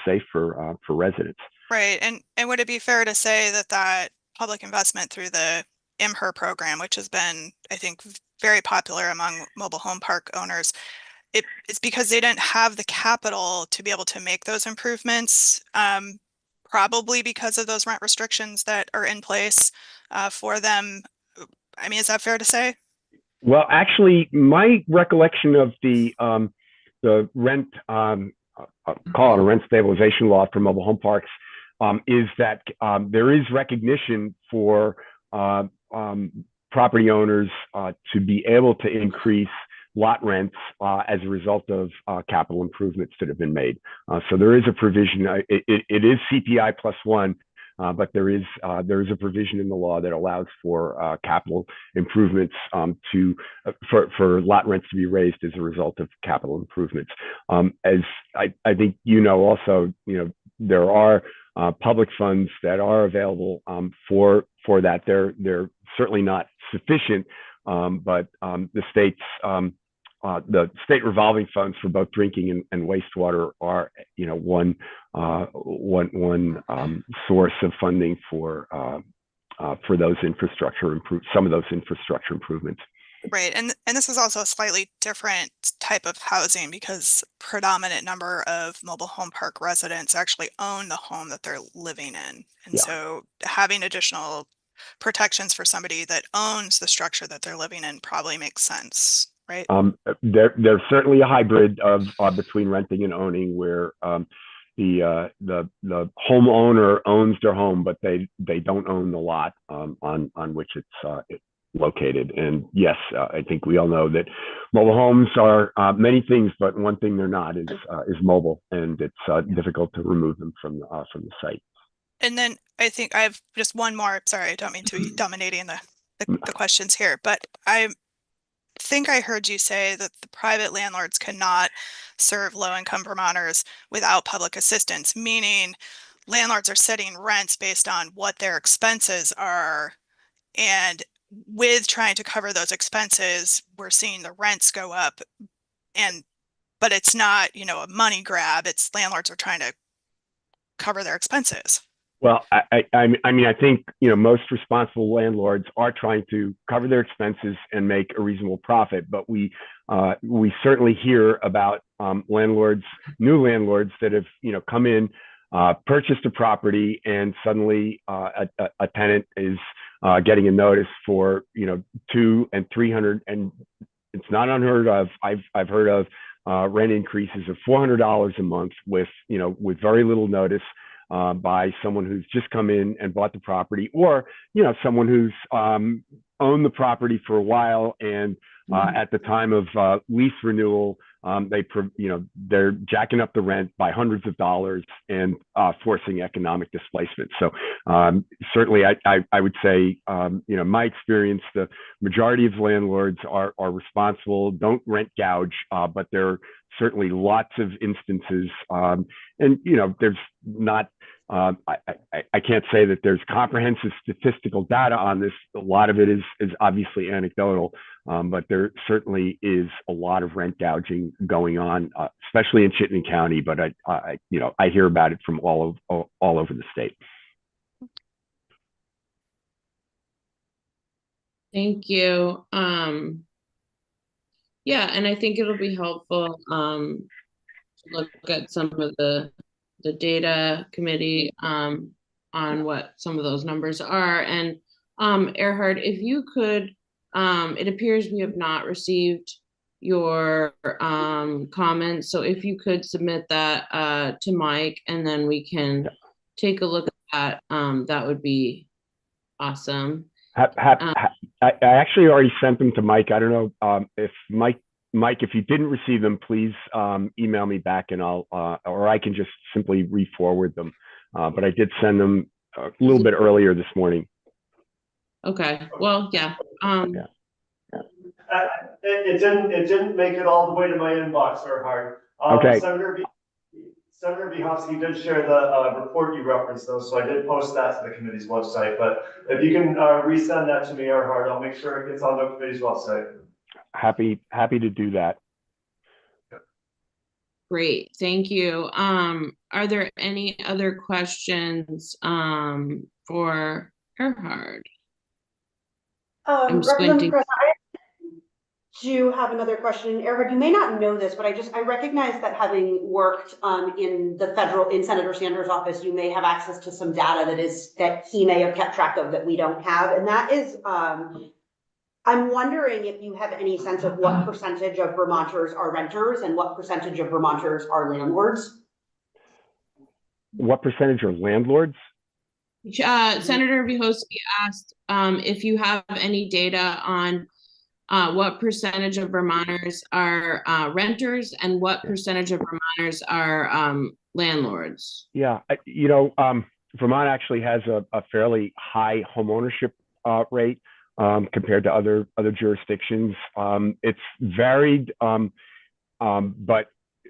safe for residents. Right, and would it be fair to say that public investment through the MHER program, which has been, I think, very popular among mobile home park owners, it's because they didn't have the capital to be able to make those improvements? Probably because of those rent restrictions that are in place for them. I mean, is that fair to say? Well, actually, my recollection of the rent, call it a rent stabilization law for mobile home parks, is that there is recognition for property owners to be able to increase lot rents as a result of capital improvements that have been made. So there is a provision. It is CPI +1, but there is a provision in the law that allows for capital improvements for lot rents to be raised as a result of capital improvements. As I think also, there are public funds that are available for that. They're certainly not sufficient, but the state revolving funds for both drinking and wastewater are, one source of funding for those some of those infrastructure improvements. Right, and this is also a slightly different type of housing because predominant number of mobile home park residents actually own the home that they're living in. And so having additional protections for somebody that owns the structure that they're living in probably makes sense, right? There's certainly a hybrid of between renting and owning where the homeowner owns their home, but they don't own the lot on which it's located. And yes, I think we all know that mobile homes are many things, but one thing they're not is mobile, and it's difficult to remove them from the site. And then I think I have just one more. Sorry, I don't mean to be dominating the questions here, but I think I heard you say that the private landlords cannot serve low-income Vermonters without public assistance, meaning landlords are setting rents based on what their expenses are, and with trying to cover those expenses, we're seeing the rents go up, but it's not, a money grab. It's landlords are trying to cover their expenses. Well, I mean, I think, most responsible landlords are trying to cover their expenses and make a reasonable profit, but we certainly hear about new landlords that have, come in, purchased a property, and suddenly a tenant is getting a notice for $200 and $300, and it's not unheard of. I've heard of rent increases of $400 a month with very little notice by someone who's just come in and bought the property, or someone who's owned the property for a while, and at the time of lease renewal, they're jacking up the rent by hundreds of dollars and forcing economic displacement. So certainly, I would say, my experience, the majority of landlords are responsible, don't rent gouge, but there are certainly lots of instances, and there's not. I can't say that there's comprehensive statistical data on this. A lot of it is obviously anecdotal, but there certainly is a lot of rent gouging going on, especially in Chittenden County. But I hear about it from all over the state. Thank you. Yeah, and I think it'll be helpful to look at some of the data committee on what some of those numbers are. And Erhard, if you could, it appears we have not received your comments. So if you could submit that to Mike, and then we can take a look at that, that would be awesome. I actually already sent them to Mike. I don't know if Mike, if you didn't receive them, please email me back, and or I can just simply re-forward them. But I did send them a little bit earlier this morning. Okay. Well, yeah. It didn't make it all the way to my inbox, Erhard. Okay. Senator Biehovsky did share the report you referenced, though, so I did post that to the committee's website. But if you can resend that to me, Erhard, I'll make sure it gets on the committee's website. Happy to do that. Great, thank you. Are there any other questions for Erhard? Representative Chris, I do have another question. Erhard, you may not know this, but I recognize that having worked in Senator Sanders' office, you may have access to some data that he may have kept track of that we don't have, and that is, I'm wondering if you have any sense of what percentage of Vermonters are renters and what percentage of Vermonters are landlords? what percentage are landlords? Senator Vyhoski asked if you have any data on what percentage of Vermonters are renters and what percentage of Vermonters are landlords. Yeah, Vermont actually has a fairly high homeownership rate compared to other jurisdictions. It's varied, but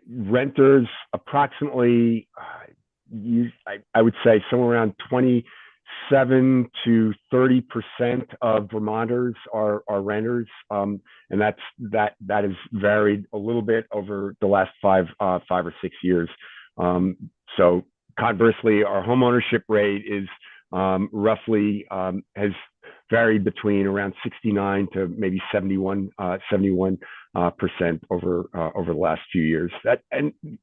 renters approximately, I would say somewhere around 27 to 30% of Vermonters are renters, and that has varied a little bit over the last 5 or 6 years. So conversely, our homeownership rate is roughly has varied between around 69 to maybe 71% over the last few years.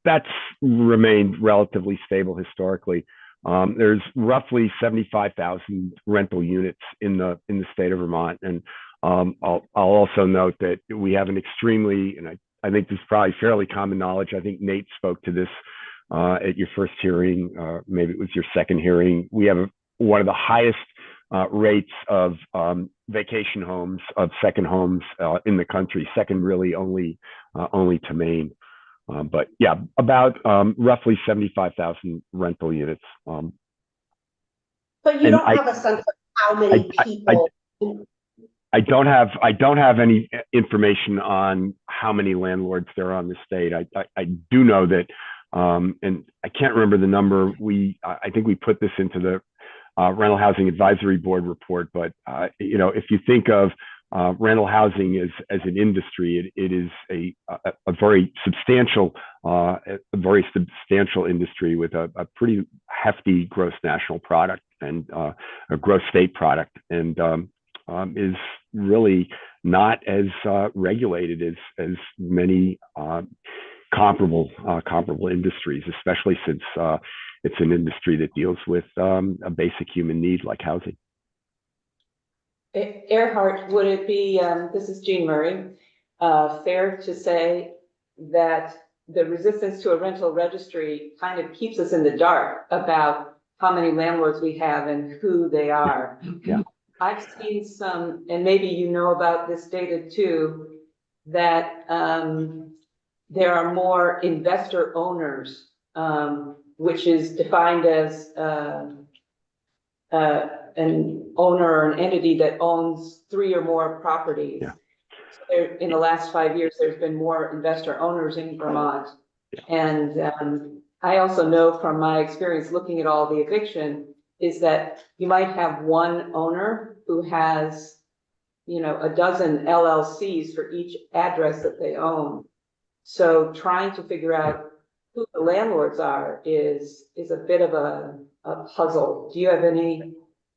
That's remained relatively stable historically. There's roughly 75,000 rental units in the state of Vermont, and I'll also note that we have an extremely, and I think this is probably fairly common knowledge. I think Nate spoke to this at your first hearing, maybe it was your second hearing. We have one of the highest rates of vacation homes, of second homes in the country, second really only to Maine. But yeah, about roughly 75,000 rental units. But you don't have a sense of how many people. I don't have any information on how many landlords there are in the state. I do know that, and I can't remember the number. I think we put this into the Rental Housing Advisory Board report, but if you think of rental housing as an industry, it is a very substantial industry with a pretty hefty gross national product and a gross state product, and is really not as regulated as many comparable industries, especially since it's an industry that deals with a basic human need like housing. Erhard, would it be, this is Jean Murray, fair to say that the resistance to a rental registry kind of keeps us in the dark about how many landlords we have and who they are? Yeah. I've seen some, and maybe you know about this data too, that there are more investor owners, which is defined as an owner or an entity that owns 3 or more properties. Yeah. So in the last 5 years, there's been more investor owners in Vermont. Yeah. And I also know from my experience looking at all the eviction is that you might have one owner who has, a dozen LLCs for each address that they own. So trying to figure out who the landlords are is a bit of a puzzle. Do you have any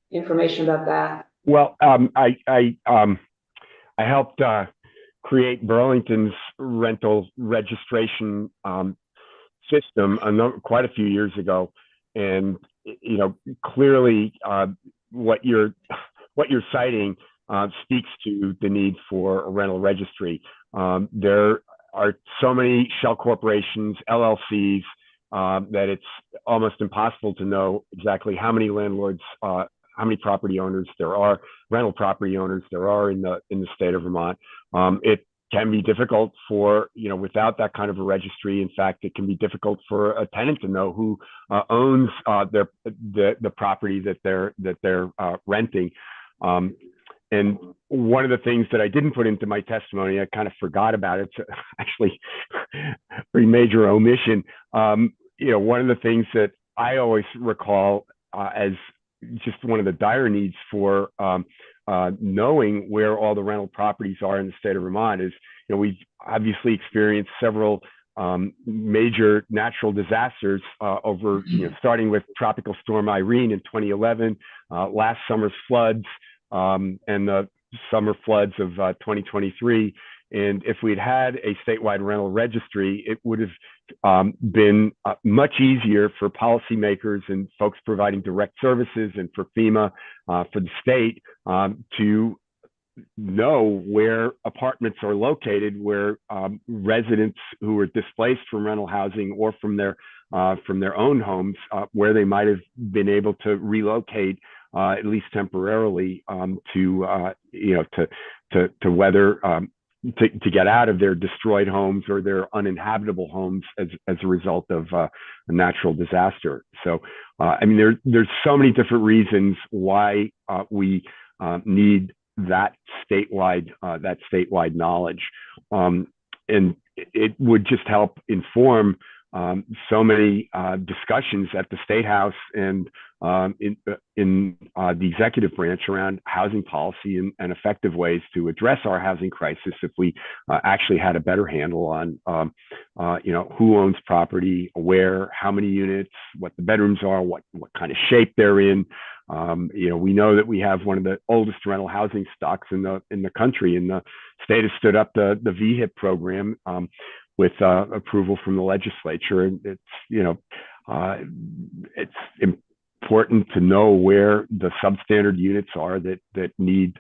information about that? Well, I helped create Burlington's rental registration system quite a few years ago, and clearly what you're citing speaks to the need for a rental registry. There are so many shell corporations, LLCs, that it's almost impossible to know exactly how many landlords, how many property owners there are, rental property owners there are in the state of Vermont. It can be difficult for, without that kind of a registry. In fact, it can be difficult for a tenant to know who owns the property that they're renting. And one of the things that I didn't put into my testimony, I kind of forgot about it. It's actually a pretty major omission. One of the things that I always recall as just one of the dire needs for knowing where all the rental properties are in the state of Vermont is, we've obviously experienced several major natural disasters over, starting with Tropical Storm Irene in 2011, last summer's floods, and the summer floods of 2023. And if we'd had a statewide rental registry, it would have been much easier for policymakers and folks providing direct services, and for FEMA, for the state, to know where apartments are located, where residents who are displaced from rental housing or from their from their own homes where they might have been able to relocate at least temporarily to whether to get out of their destroyed homes or their uninhabitable homes as a result of a natural disaster. So, I mean, there's so many different reasons why we need that statewide knowledge, and it would just help inform so many discussions at the State House and in the executive branch around housing policy and effective ways to address our housing crisis if we actually had a better handle on who owns property, where, how many units, what the bedrooms are, what kind of shape they're in. We know that we have one of the oldest rental housing stocks in the country, and the state has stood up the VHIP program with approval from the legislature. And it's important to know where the substandard units are that need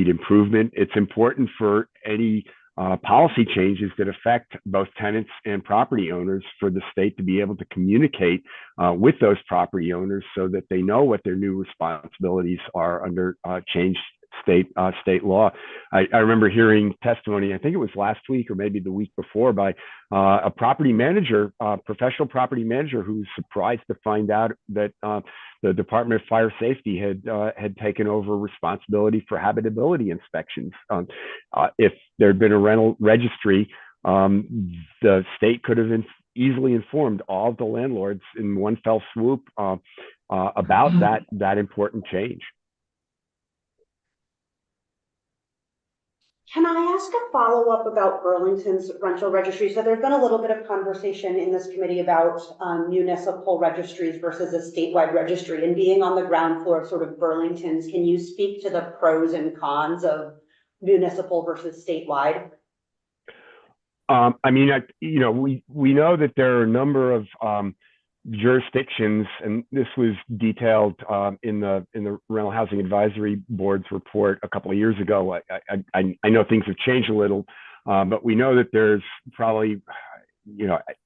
improvement. It's important for any policy changes that affect both tenants and property owners for the state to be able to communicate with those property owners so that they know what their new responsibilities are under changed state law. I remember hearing testimony, I think it was last week or maybe the week before, by a property manager, professional property manager, who was surprised to find out that the Department of Fire Safety had taken over responsibility for habitability inspections. If there had been a rental registry, the state could have easily informed all of the landlords in one fell swoop about that important change. Can I ask a follow-up about Burlington's rental registry? So there's been a little bit of conversation in this committee about municipal registries versus a statewide registry, and being on the ground floor of sort of Burlington's, can you speak to the pros and cons of municipal versus statewide? I mean, we know that there are a number of jurisdictions, and this was detailed in the Rental Housing Advisory Board's report a couple of years ago. I know things have changed a little, but we know that there's probably,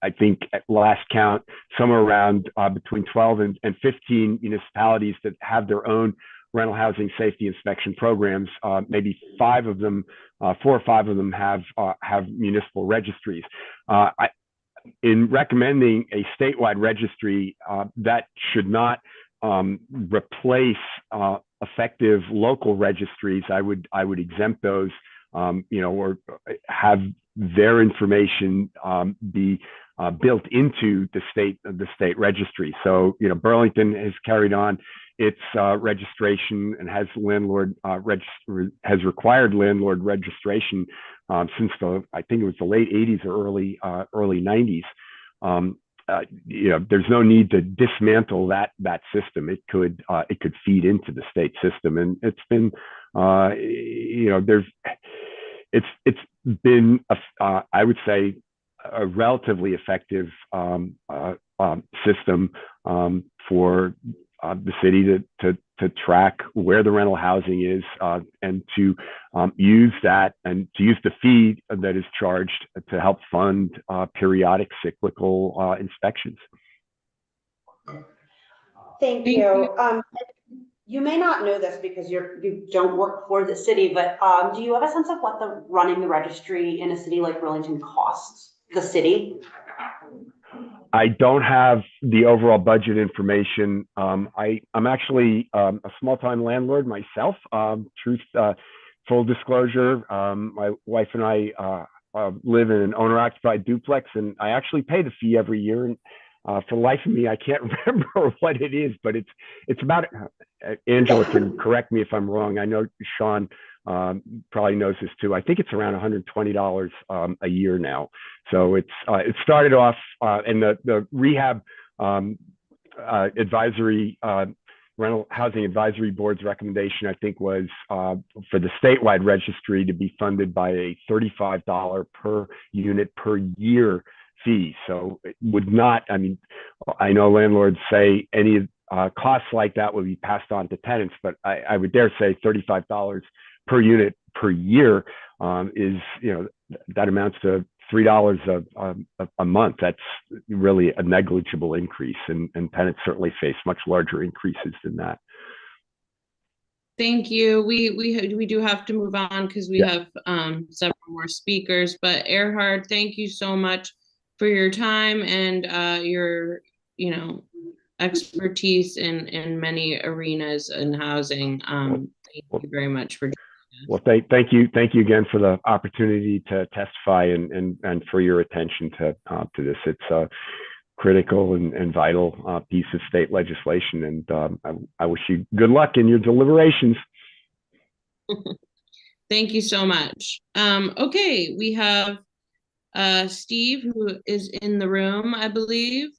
I think at last count, somewhere around between 12 and 15 municipalities that have their own rental housing safety inspection programs. Maybe 4 or 5 of them have municipal registries. In recommending a statewide registry, that should not replace effective local registries. I would exempt those, or have their information be built into the state registry. So, Burlington has carried on its registration and has required landlord registration since I think it was the late 80s or early 90s. There's no need to dismantle that system. It could feed into the state system, and it's been it's been I would say a relatively effective system for the city to track where the rental housing is, and to use that and to use the fee that is charged to help fund periodic cyclical inspections. Thank you. You may not know this because you don't work for the city, but do you have a sense of what running the registry in a city like Burlington costs the city? I don't have the overall budget information. I'm actually a small-time landlord myself. Full disclosure, my wife and I live in an owner-occupied duplex, and I actually pay the fee every year. And for the life of me, I can't remember what it is, but it's about. Angela can correct me if I'm wrong. I know Sean probably knows this too. I think it's around $120 a year now. So it started off, and the rehab advisory rental housing advisory board's recommendation, I think, was for the statewide registry to be funded by a $35 per unit per year fee. So it would not. I mean, I know landlords say any costs like that will be passed on to tenants, but I would dare say $35 per unit per year is, that amounts to $3 a month. That's really a negligible increase, and tenants certainly face much larger increases than that. Thank you. We do have to move on because we have several more speakers, but Erhard, thank you so much for your time and your, expertise in many arenas in housing. Thank you very much for joining us. Well, thank you again for the opportunity to testify and for your attention to this. It's a critical and vital piece of state legislation, and I wish you good luck in your deliberations. Thank you so much. Okay, we have Steve, who is in the room, I believe.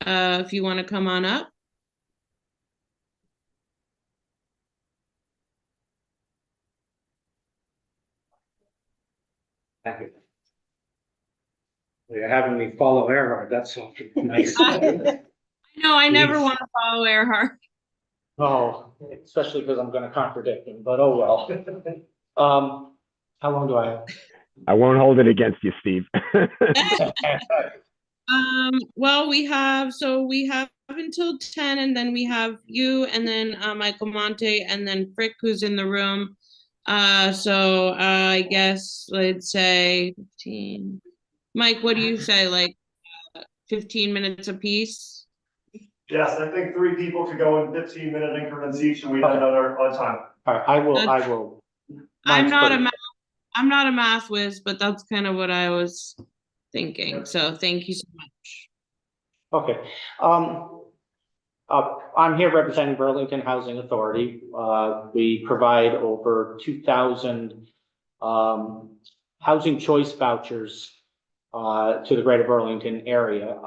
If you want to come on up. Thank you. You're having me follow Erhard, that's so nice. No, I never want to follow Erhard. Oh, especially because I'm gonna contradict him, but oh well. How long do I have? I won't hold it against you, Steve. Well, we have until 10, and then we have you, and then Michael Monte, and then Frick, who's in the room. So I guess let's say 15. Mike, what do you say? Like 15 minutes apiece? Yes, I think 3 people could go in 15-minute increments each, and we have another on time. All right, I will. I'm not a math whiz, but that's kind of what I was thinking. So thank you so much. Okay. I'm here representing Burlington Housing Authority. We provide over 2,000 housing choice vouchers to the greater Burlington area.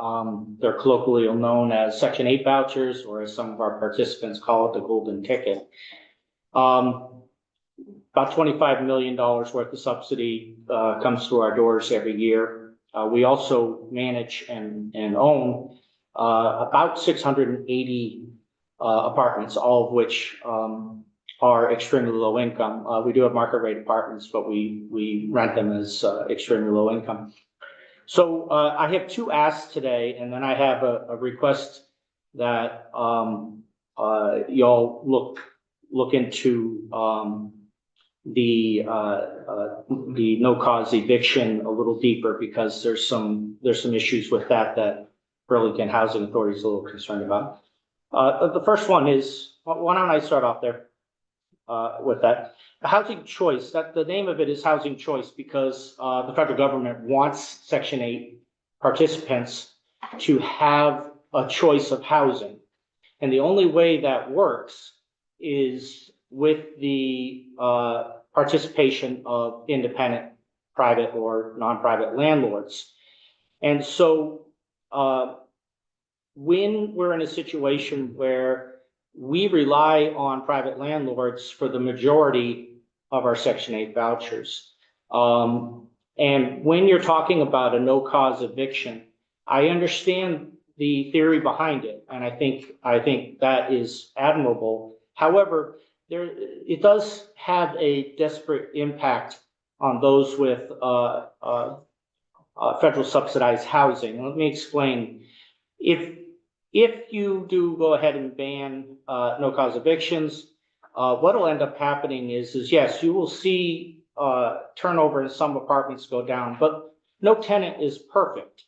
They're colloquially known as Section 8 vouchers, or as some of our participants call it, the golden ticket. About $25 million worth of subsidy comes through our doors every year. We also manage and own about 680 apartments, all of which are extremely low income. We do have market rate apartments, but we rent them as extremely low income. So I have 2 asks today, and then I have a request that y'all look into the no cause eviction a little deeper, because there's some issues with that Burlington Housing Authority is a little concerned about. The first one is, why don't I start off there with that? Housing choice, the name of it is housing choice because the federal government wants Section 8 participants to have a choice of housing. And the only way that works is with the participation of independent, private, or non-private landlords. And so when we're in a situation where we rely on private landlords for the majority of our Section 8 vouchers, and when you're talking about a no-cause eviction, I understand the theory behind it, and I think that is admirable. However, it does have a disparate impact on those with federal subsidized housing. Let me explain. If you do go ahead and ban no-cause evictions, what will end up happening is yes, you will see turnover in some apartments go down, but no tenant is perfect.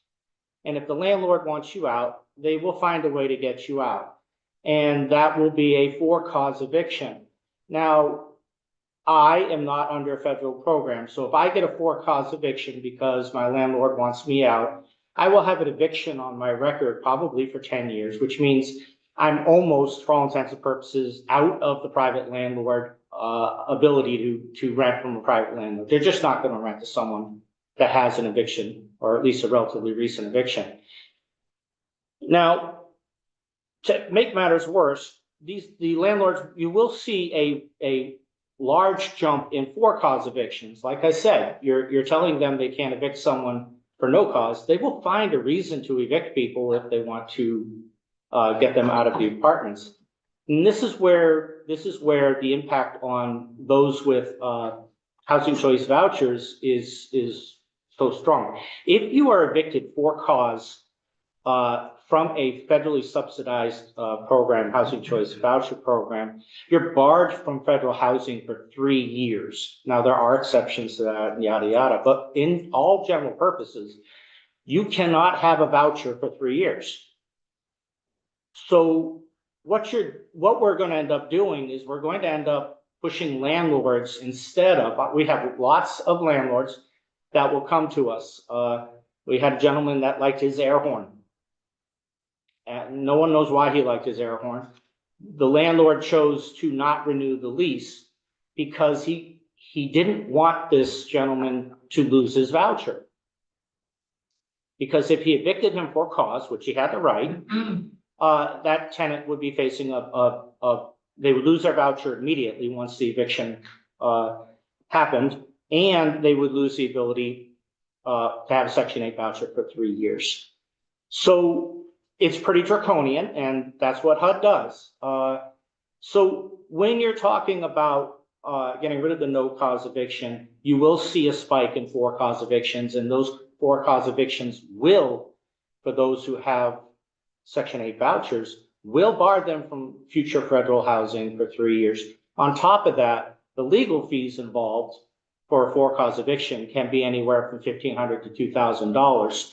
And if the landlord wants you out, they will find a way to get you out. And that will be a for-cause eviction. Now, I am not under a federal program. So if I get a for-cause eviction because my landlord wants me out, I will have an eviction on my record probably for 10 years, which means I'm almost, for all intents and purposes, out of the private landlord ability to rent from a private landlord. They're just not going to rent to someone that has an eviction, or at least a relatively recent eviction. Now, to make matters worse, the landlords, you will see a large jump in for-cause evictions. Like I said, you're telling them they can't evict someone for no cause. They will find a reason to evict people if they want to get them out of the apartments. And this is where the impact on those with housing choice vouchers is so strong. If you are evicted for cause from a federally subsidized program, housing choice voucher program, you're barred from federal housing for 3 years. Now, there are exceptions to that, yada, yada, but in all general purposes, you cannot have a voucher for 3 years. So what we're going to end up doing is we're going to end up pushing landlords instead of, we have lots of landlords that will come to us. We had a gentleman that liked his air horn. And no one knows why he liked his air horn. The landlord chose to not renew the lease because he didn't want this gentleman to lose his voucher. Because if he evicted him for cause, which he had the right, that tenant would be facing they would lose their voucher immediately once the eviction happened, and they would lose the ability to have a Section 8 voucher for 3 years. So it's pretty draconian, and that's what HUD does. So when you're talking about getting rid of the no-cause eviction, you will see a spike in for-cause evictions, and those for-cause evictions will, for those who have Section 8 vouchers, will bar them from future federal housing for 3 years. On top of that, the legal fees involved for a for-cause eviction can be anywhere from $1,500 to $2,000.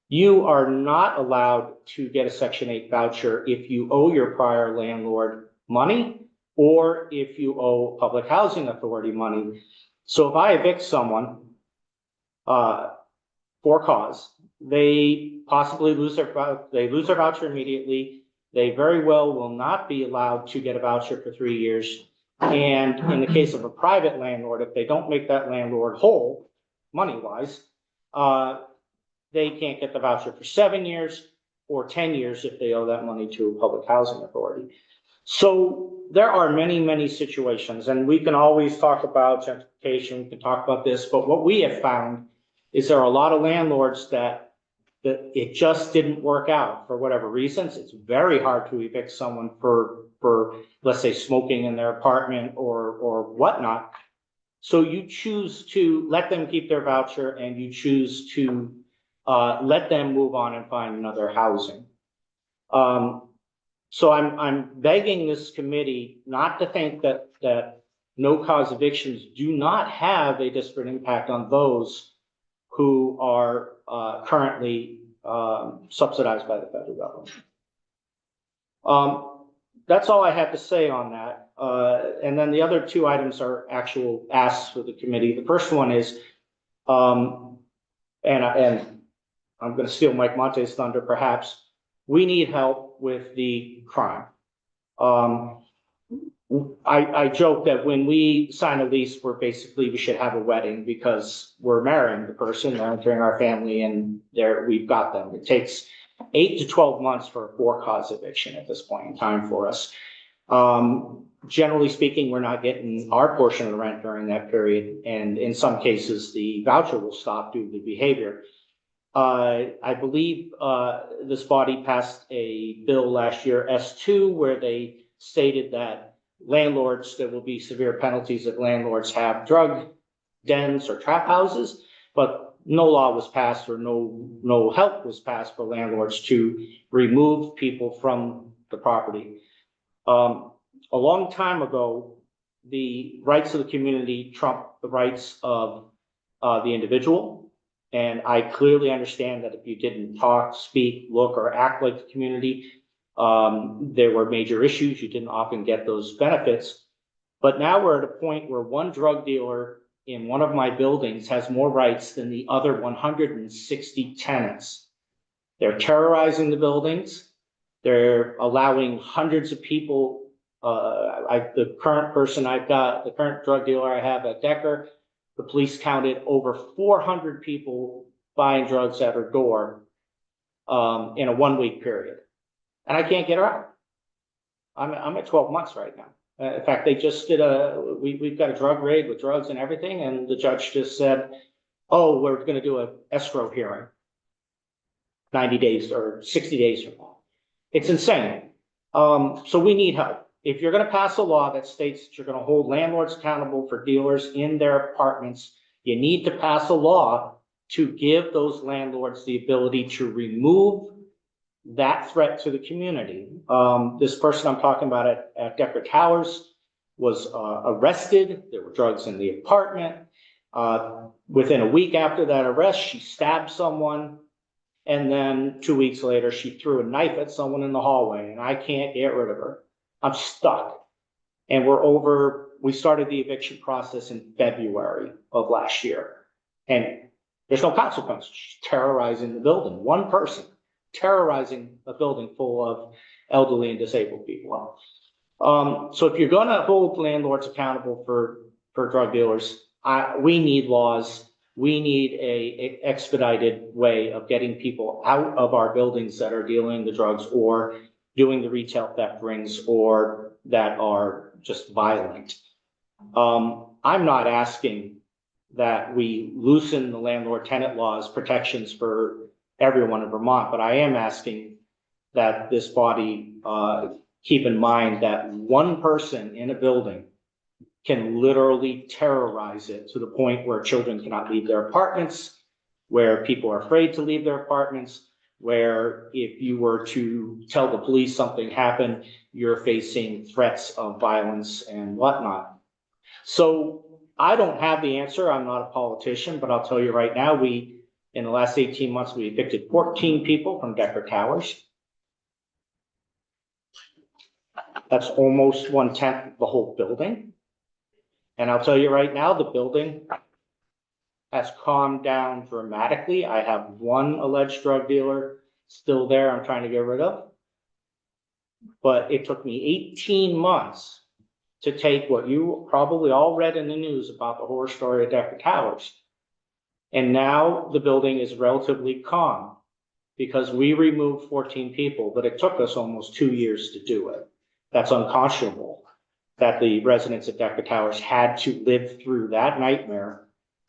You are not allowed to get a Section 8 voucher if you owe your prior landlord money or if you owe Public Housing Authority money. So if I evict someone for cause, they possibly lose their voucher immediately. They very well will not be allowed to get a voucher for 3 years. And in the case of a private landlord, if they don't make that landlord whole, money-wise, they can't get the voucher for 7 years or 10 years if they owe that money to a Public Housing Authority. So there are many, many situations, and we can always talk about gentrification, we can talk about this, but what we have found is there are a lot of landlords that it just didn't work out for whatever reasons. It's very hard to evict someone for let's say smoking in their apartment or whatnot. So you choose to let them keep their voucher, and you choose to let them move on and find another housing. So I'm begging this committee not to think that no-cause evictions do not have a disparate impact on those who are currently subsidized by the federal government. That's all I have to say on that. And then the other two items are actual asks for the committee. The first one is, and I'm going to steal Mike Monte's thunder perhaps, we need help with the crime. I joke that when we sign a lease, we should have a wedding because we're marrying the person, they're entering our family, and we've got them. It takes 8 to 12 months for a for-cause eviction at this point in time for us. Generally speaking, we're not getting our portion of the rent during that period, and in some cases, the voucher will stop due to the behavior. I believe this body passed a bill last year, S2, where they stated that there will be severe penalties if landlords have drug dens or trap houses, but no law was passed or no help was passed for landlords to remove people from the property. A long time ago, the rights of the community trumped the rights of the individual. And I clearly understand that if you didn't talk, speak, look, or act like the community, there were major issues. You didn't often get those benefits. But now we're at a point where one drug dealer in one of my buildings has more rights than the other 160 tenants. They're terrorizing the buildings. They're allowing hundreds of people. The current drug dealer I have at Decker, the police counted over 400 people buying drugs at her door in a 1-week period. And I can't get her out. I'm at 12 months right now. In fact, they just did we've got a drug raid with drugs and everything, and the judge just said, oh, we're going to do an escrow hearing 90 days or 60 days from now. It's insane. So we need help. If you're going to pass a law that states that you're going to hold landlords accountable for dealers in their apartments, you need to pass a law to give those landlords the ability to remove that threat to the community. This person I'm talking about at Decker Towers was arrested. There were drugs in the apartment. Within a week after that arrest, she stabbed someone. And then 2 weeks later, she threw a knife at someone in the hallway, and I can't get rid of her. I'm stuck. And we started the eviction process in February of last year. And there's no consequence. She's terrorizing the building. One person terrorizing a building full of elderly and disabled people. So if you're gonna hold landlords accountable for drug dealers, we need laws. We need a expedited way of getting people out of our buildings that are dealing the drugs or doing the retail theft rings or that are just violent. I'm not asking that we loosen the landlord-tenant law's protections for everyone in Vermont, but I am asking that this body keep in mind that one person in a building can literally terrorize it to the point where children cannot leave their apartments, where people are afraid to leave their apartments, where if you were to tell the police something happened, you're facing threats of violence and whatnot. So I don't have the answer. I'm not a politician, but I'll tell you right now, in the last 18 months, we evicted 14 people from Decker Towers. That's almost 1/10 of the whole building. And I'll tell you right now, the building has calmed down dramatically. I have one alleged drug dealer still there I'm trying to get rid of. But it took me 18 months to take what you probably all read in the news about the horror story of Decker Towers. And now the building is relatively calm because we removed 14 people, but it took us almost 2 years to do it. That's unconscionable that the residents at Decker Towers had to live through that nightmare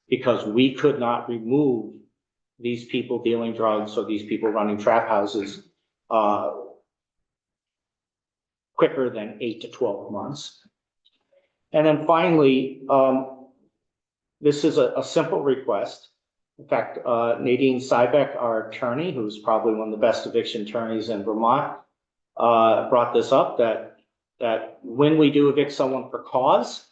because we could not remove these people dealing drugs or these people running trap houses quicker than 8 to 12 months. And then finally, this is a simple request. In fact, Nadine Sybeck, our attorney, who's probably one of the best eviction attorneys in Vermont, brought this up that when we do evict someone for cause,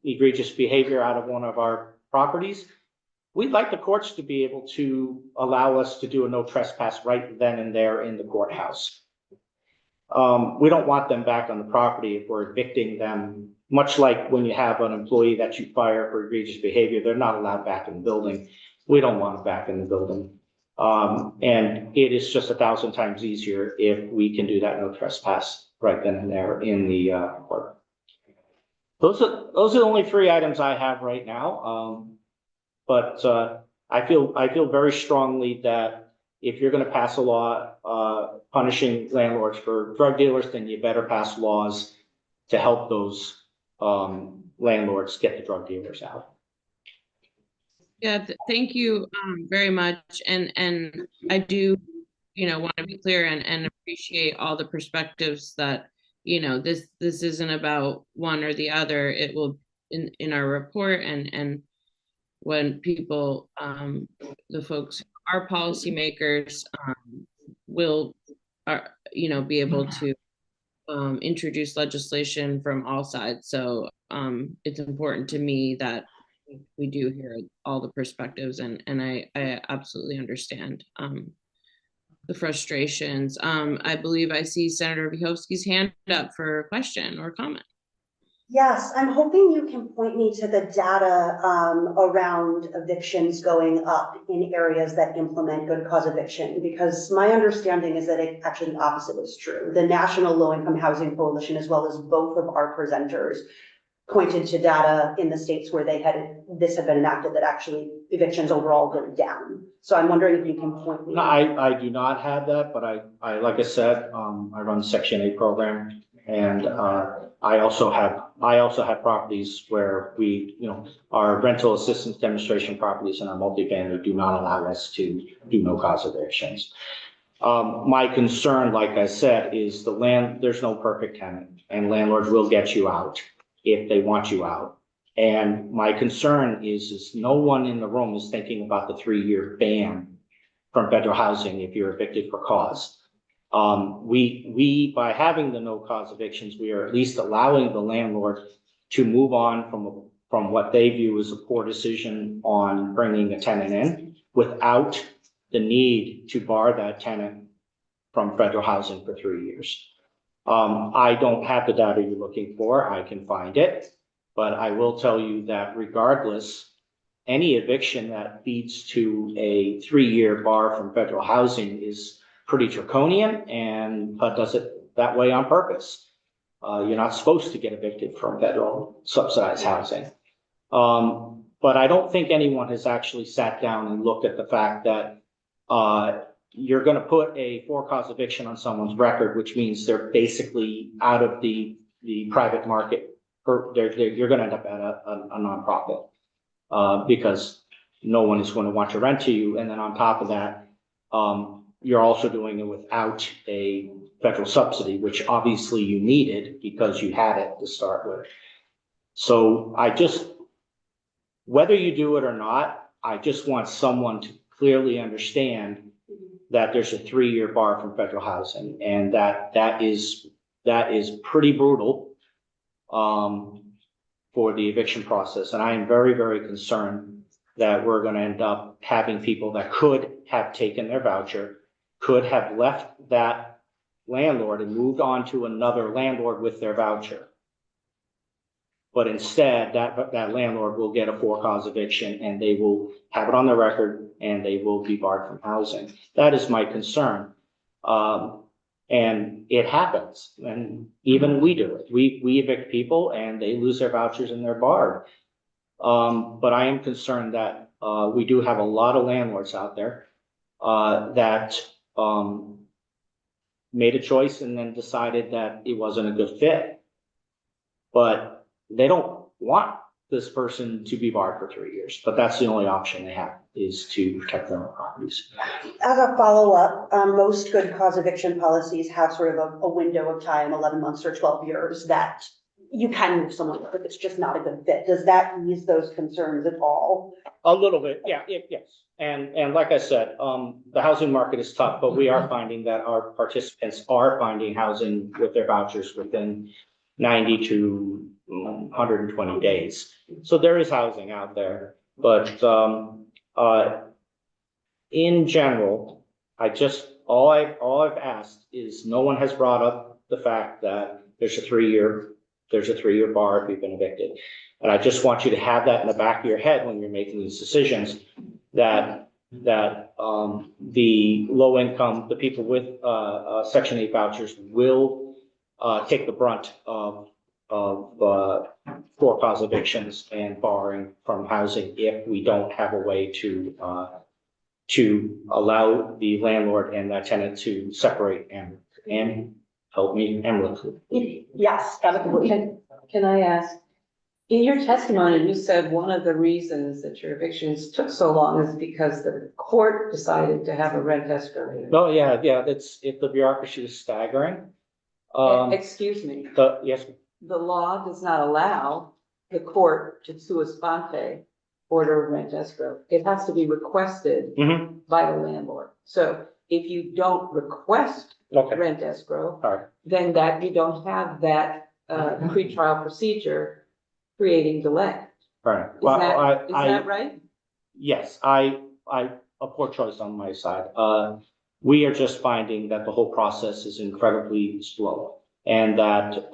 egregious behavior out of one of our properties, we'd like the courts to be able to allow us to do a no trespass right then and there in the courthouse. We don't want them back on the property if we're evicting them, much like when you have an employee that you fire for egregious behavior, they're not allowed back in the building. We don't want them back in the building. And it is just 1,000 times easier if we can do that no trespass right then and there in the court. Those are the only 3 items I have right now. But I feel very strongly that if you're going to pass a law punishing landlords for drug dealers, then you better pass laws to help those landlords get the drug dealers out. Yeah, thank you very much. And I do, want to be clear and appreciate all the perspectives that, this isn't about one or the other. It will in our report and when people, the folks, our policymakers will, be able to introduce legislation from all sides. So it's important to me that we do hear all the perspectives and I absolutely understand the frustrations. I believe I see Senator Vyhovsky's hand up for a question or comment. Yes, I'm hoping you can point me to the data around evictions going up in areas that implement good cause eviction, because my understanding is that actually the opposite is true. The National Low Income Housing Coalition, as well as both of our presenters, pointed to data in the states where this had been enacted that actually evictions overall go down. So I'm wondering if you can point me. No, I do not have that, but I like I said, I run Section 8 program, and I also have properties where our rental assistance demonstration properties and our multifamily do not allow us to do no cause evictions. My concern, like I said, is there's no perfect tenant, and landlords will get you out if they want you out. And my concern is no one in the room is thinking about the 3-year ban from federal housing if you're evicted for cause. We, by having the no cause evictions, we are at least allowing the landlord to move on from what they view as a poor decision on bringing a tenant in without the need to bar that tenant from federal housing for 3 years. I don't have the data you're looking for. I can find it, but I will tell you that regardless, any eviction that leads to a 3-year bar from federal housing is pretty draconian and does it that way on purpose. You're not supposed to get evicted from federal subsidized housing. But I don't think anyone has actually sat down and looked at the fact that you're going to put a for-cause eviction on someone's record, which means they're basically out of the private market. You're going to end up at a nonprofit because no one is going to want to rent to you. And then on top of that, you're also doing it without a federal subsidy, which obviously you needed because you had it to start with. So whether you do it or not, I just want someone to clearly understand that there's a 3-year bar from federal housing, and that is pretty brutal for the eviction process. And I am very, very concerned that we're going to end up having people that could have taken their voucher, could have left that landlord and moved on to another landlord with their voucher. But instead, that landlord will get a for-cause eviction and they will have it on their record and they will be barred from housing. That is my concern. And it happens, and even we do it. We evict people and they lose their vouchers and they're barred. But I am concerned that we do have a lot of landlords out there that made a choice and then decided that it wasn't a good fit. But they don't want this person to be barred for 3 years, but that's the only option they have, is to protect their own properties. As a follow-up, most good cause eviction policies have sort of a window of time, 11 months or 12 years, that you can move someone if it's just not a good fit. Does that ease those concerns at all? A little bit, yeah, yes. And like I said, the housing market is tough, but we are finding that our participants are finding housing with their vouchers within 90 to 120 days. So there is housing out there, but in general, all I've asked is no one has brought up the fact that there's a 3-year bar if you've been evicted. And I just want you to have that in the back of your head when you're making these decisions, that the low income, the people with Section 8 vouchers will take the brunt of for-cause evictions and barring from housing if we don't have a way to allow the landlord and that tenant to separate and help me and Yes, absolutely. Can I ask, in your testimony, you said one of the reasons that your evictions took so long is because the court decided to have a rent escrow. Oh, yeah, the bureaucracy is staggering. Excuse me. Yes. The law does not allow the court to sua sponte order a rent escrow. It has to be requested by the landlord. So if you don't request rent escrow, then that you don't have that pretrial procedure creating delay. Right. Is that right? Yes, I a poor choice on my side. We are just finding that the whole process is incredibly slow. And that,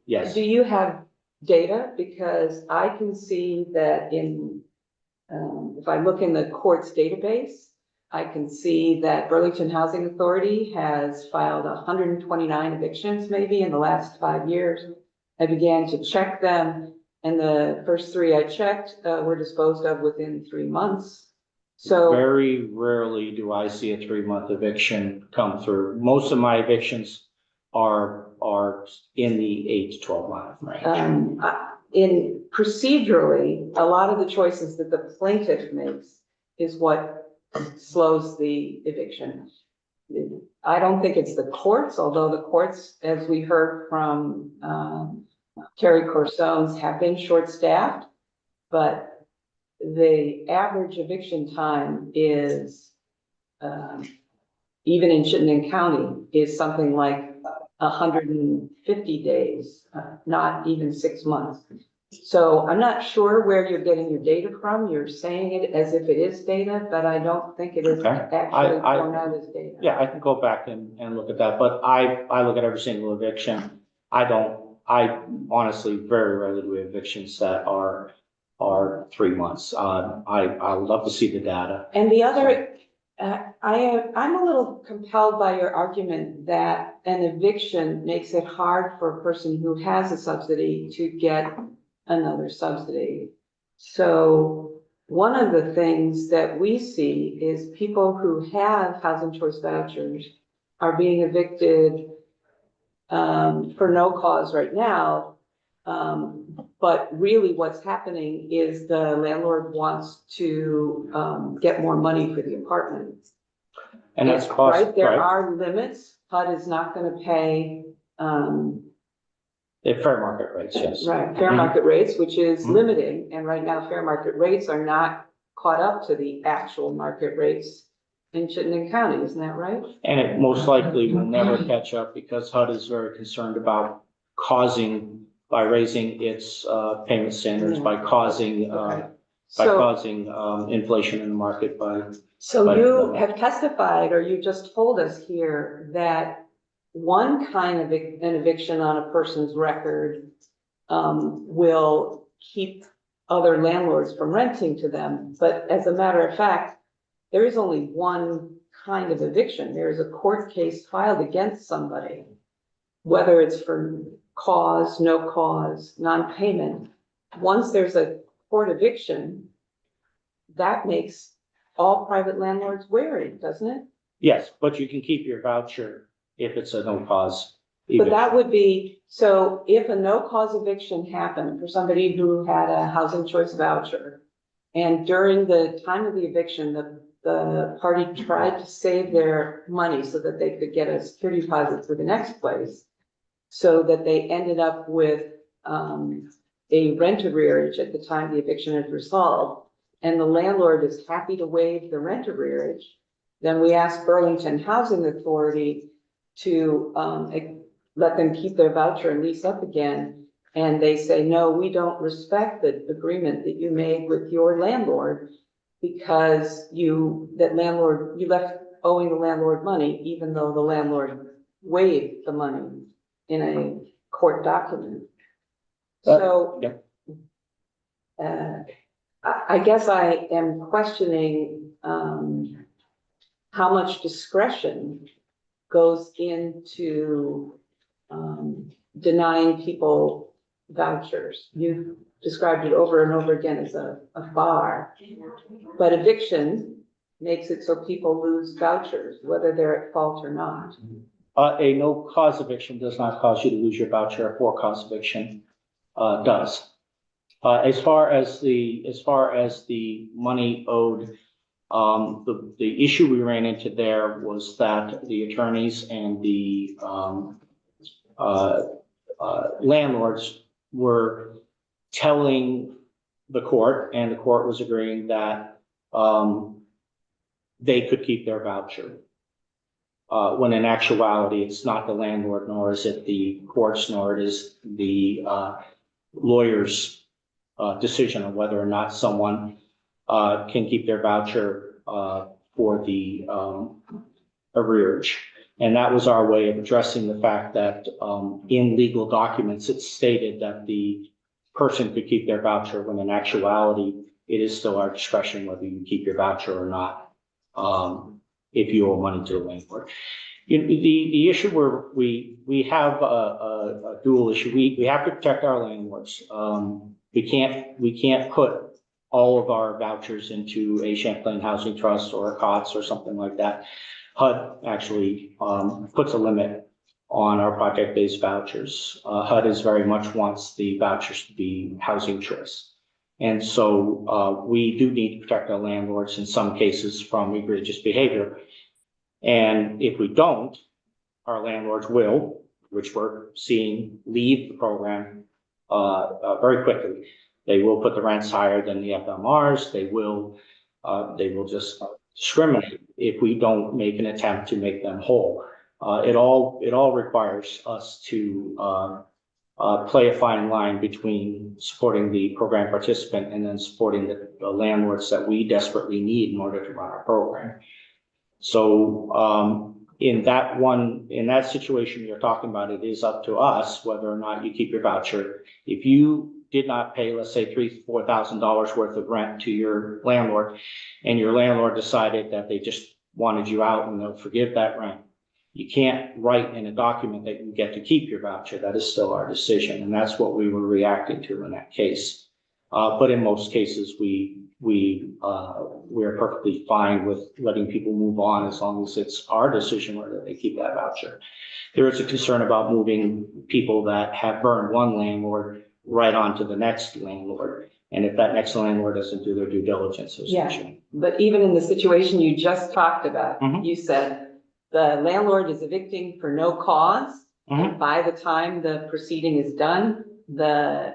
yes. Do you have data? Because I can see that if I look in the court's database, I can see that Burlington Housing Authority has filed 129 evictions maybe in the last 5 years. I began to check them, and the first 3 I checked were disposed of within 3 months. So very rarely do I see a 3-month eviction come through. Most of my evictions are in the 8 to 12 month range. In procedurally, a lot of the choices that the plaintiff makes is what slows the eviction. I don't think it's the courts, although the courts, as we heard from Terry Corsones have been short-staffed, but the average eviction time is, even in Chittenden County, is something like 150 days, not even 6 months. So I'm not sure where you're getting your data from. You're saying it as if it is data, but I don't think it is Okay. actually thrown out as data. Yeah, I can go back and look at that, but I look at every single eviction. I honestly very rarely do evictions that are 3 months. I would love to see the data. And the other, I'm a little compelled by your argument that an eviction makes it hard for a person who has a subsidy to get another subsidy. So one of the things that we see is people who have housing choice vouchers are being evicted for no cause right now. But really what's happening is the landlord wants to get more money for the apartment. And that's cost, right. There right? are limits. HUD is not going to pay The fair market rates, yes. right, fair market rates, which is limiting. And right now, fair market rates are not caught up to the actual market rates in Chittenden County. Isn't that right? And it most likely will never catch up because HUD is very concerned about by raising its payment standards, by causing inflation in the market So you have testified, or you just told us here, that one kind of an eviction on a person's record will keep other landlords from renting to them. But as a matter of fact, there is only one kind of eviction. There is a court case filed against somebody, whether it's for cause, no cause, non-payment. Once there's a court eviction, that makes all private landlords wary, doesn't it? Yes, but you can keep your voucher if it's a no cause But eviction. that would be, so if a no cause eviction happened for somebody who had a housing choice voucher, and during the time of the eviction, the party tried to save their money so that they could get a security deposit for the next place, so that they ended up with a rent arrearage at the time the eviction is resolved, and the landlord is happy to waive the rent arrearage, then we ask Burlington Housing Authority to let them keep their voucher and lease up again. And they say, no, we don't respect the agreement that you made with your landlord because you left owing the landlord money, even though the landlord waived the money in a court document. So I guess I am questioning how much discretion goes into denying people vouchers. You've described it over and over again as a bar, but eviction makes it so people lose vouchers, whether they're at fault or not. A no cause eviction does not cause you to lose your voucher. A for cause eviction does. As far as the money owed, the issue we ran into there was that the attorneys and the landlords were telling the court, and the court was agreeing that they could keep their voucher. When in actuality, it's not the landlord, nor is it the courts, nor it is the lawyer's decision on whether or not someone can keep their voucher for the arrearage. And that was our way of addressing the fact that in legal documents, it's stated that the person could keep their voucher when in actuality, it is still our discretion whether you keep your voucher or not if you owe money to the landlord. The issue where we have a dual issue, we have to protect our landlords. We can't put all of our vouchers into a Champlain Housing Trust or a COTS or something like that. HUD actually puts a limit on our project-based vouchers. HUD is very much wants the vouchers to be housing choice. And so we do need to protect our landlords in some cases from egregious behavior. And if we don't, our landlords will, which we're seeing, leave the program very quickly. They will put the rents higher than the FMRs. They will just discriminate if we don't make an attempt to make them whole. It all requires us to play a fine line between supporting the program participant and then supporting the landlords that we desperately need in order to run our program. So in that situation you're talking about, it is up to us whether or not you keep your voucher. If you did not pay, let's say $3,000-4,000 worth of rent to your landlord, and your landlord decided that they just wanted you out and they'll forgive that rent, you can't write in a document that you get to keep your voucher. That is still our decision, and that's what we were reacting to in that case. But in most cases, we're perfectly fine with letting people move on as long as it's our decision whether they keep that voucher. There is a concern about moving people that have burned one landlord right on to the next landlord. And if that next landlord doesn't do their due diligence, essentially. But even in the situation you just talked about, you said the landlord is evicting for no cause. And by the time the proceeding is done, the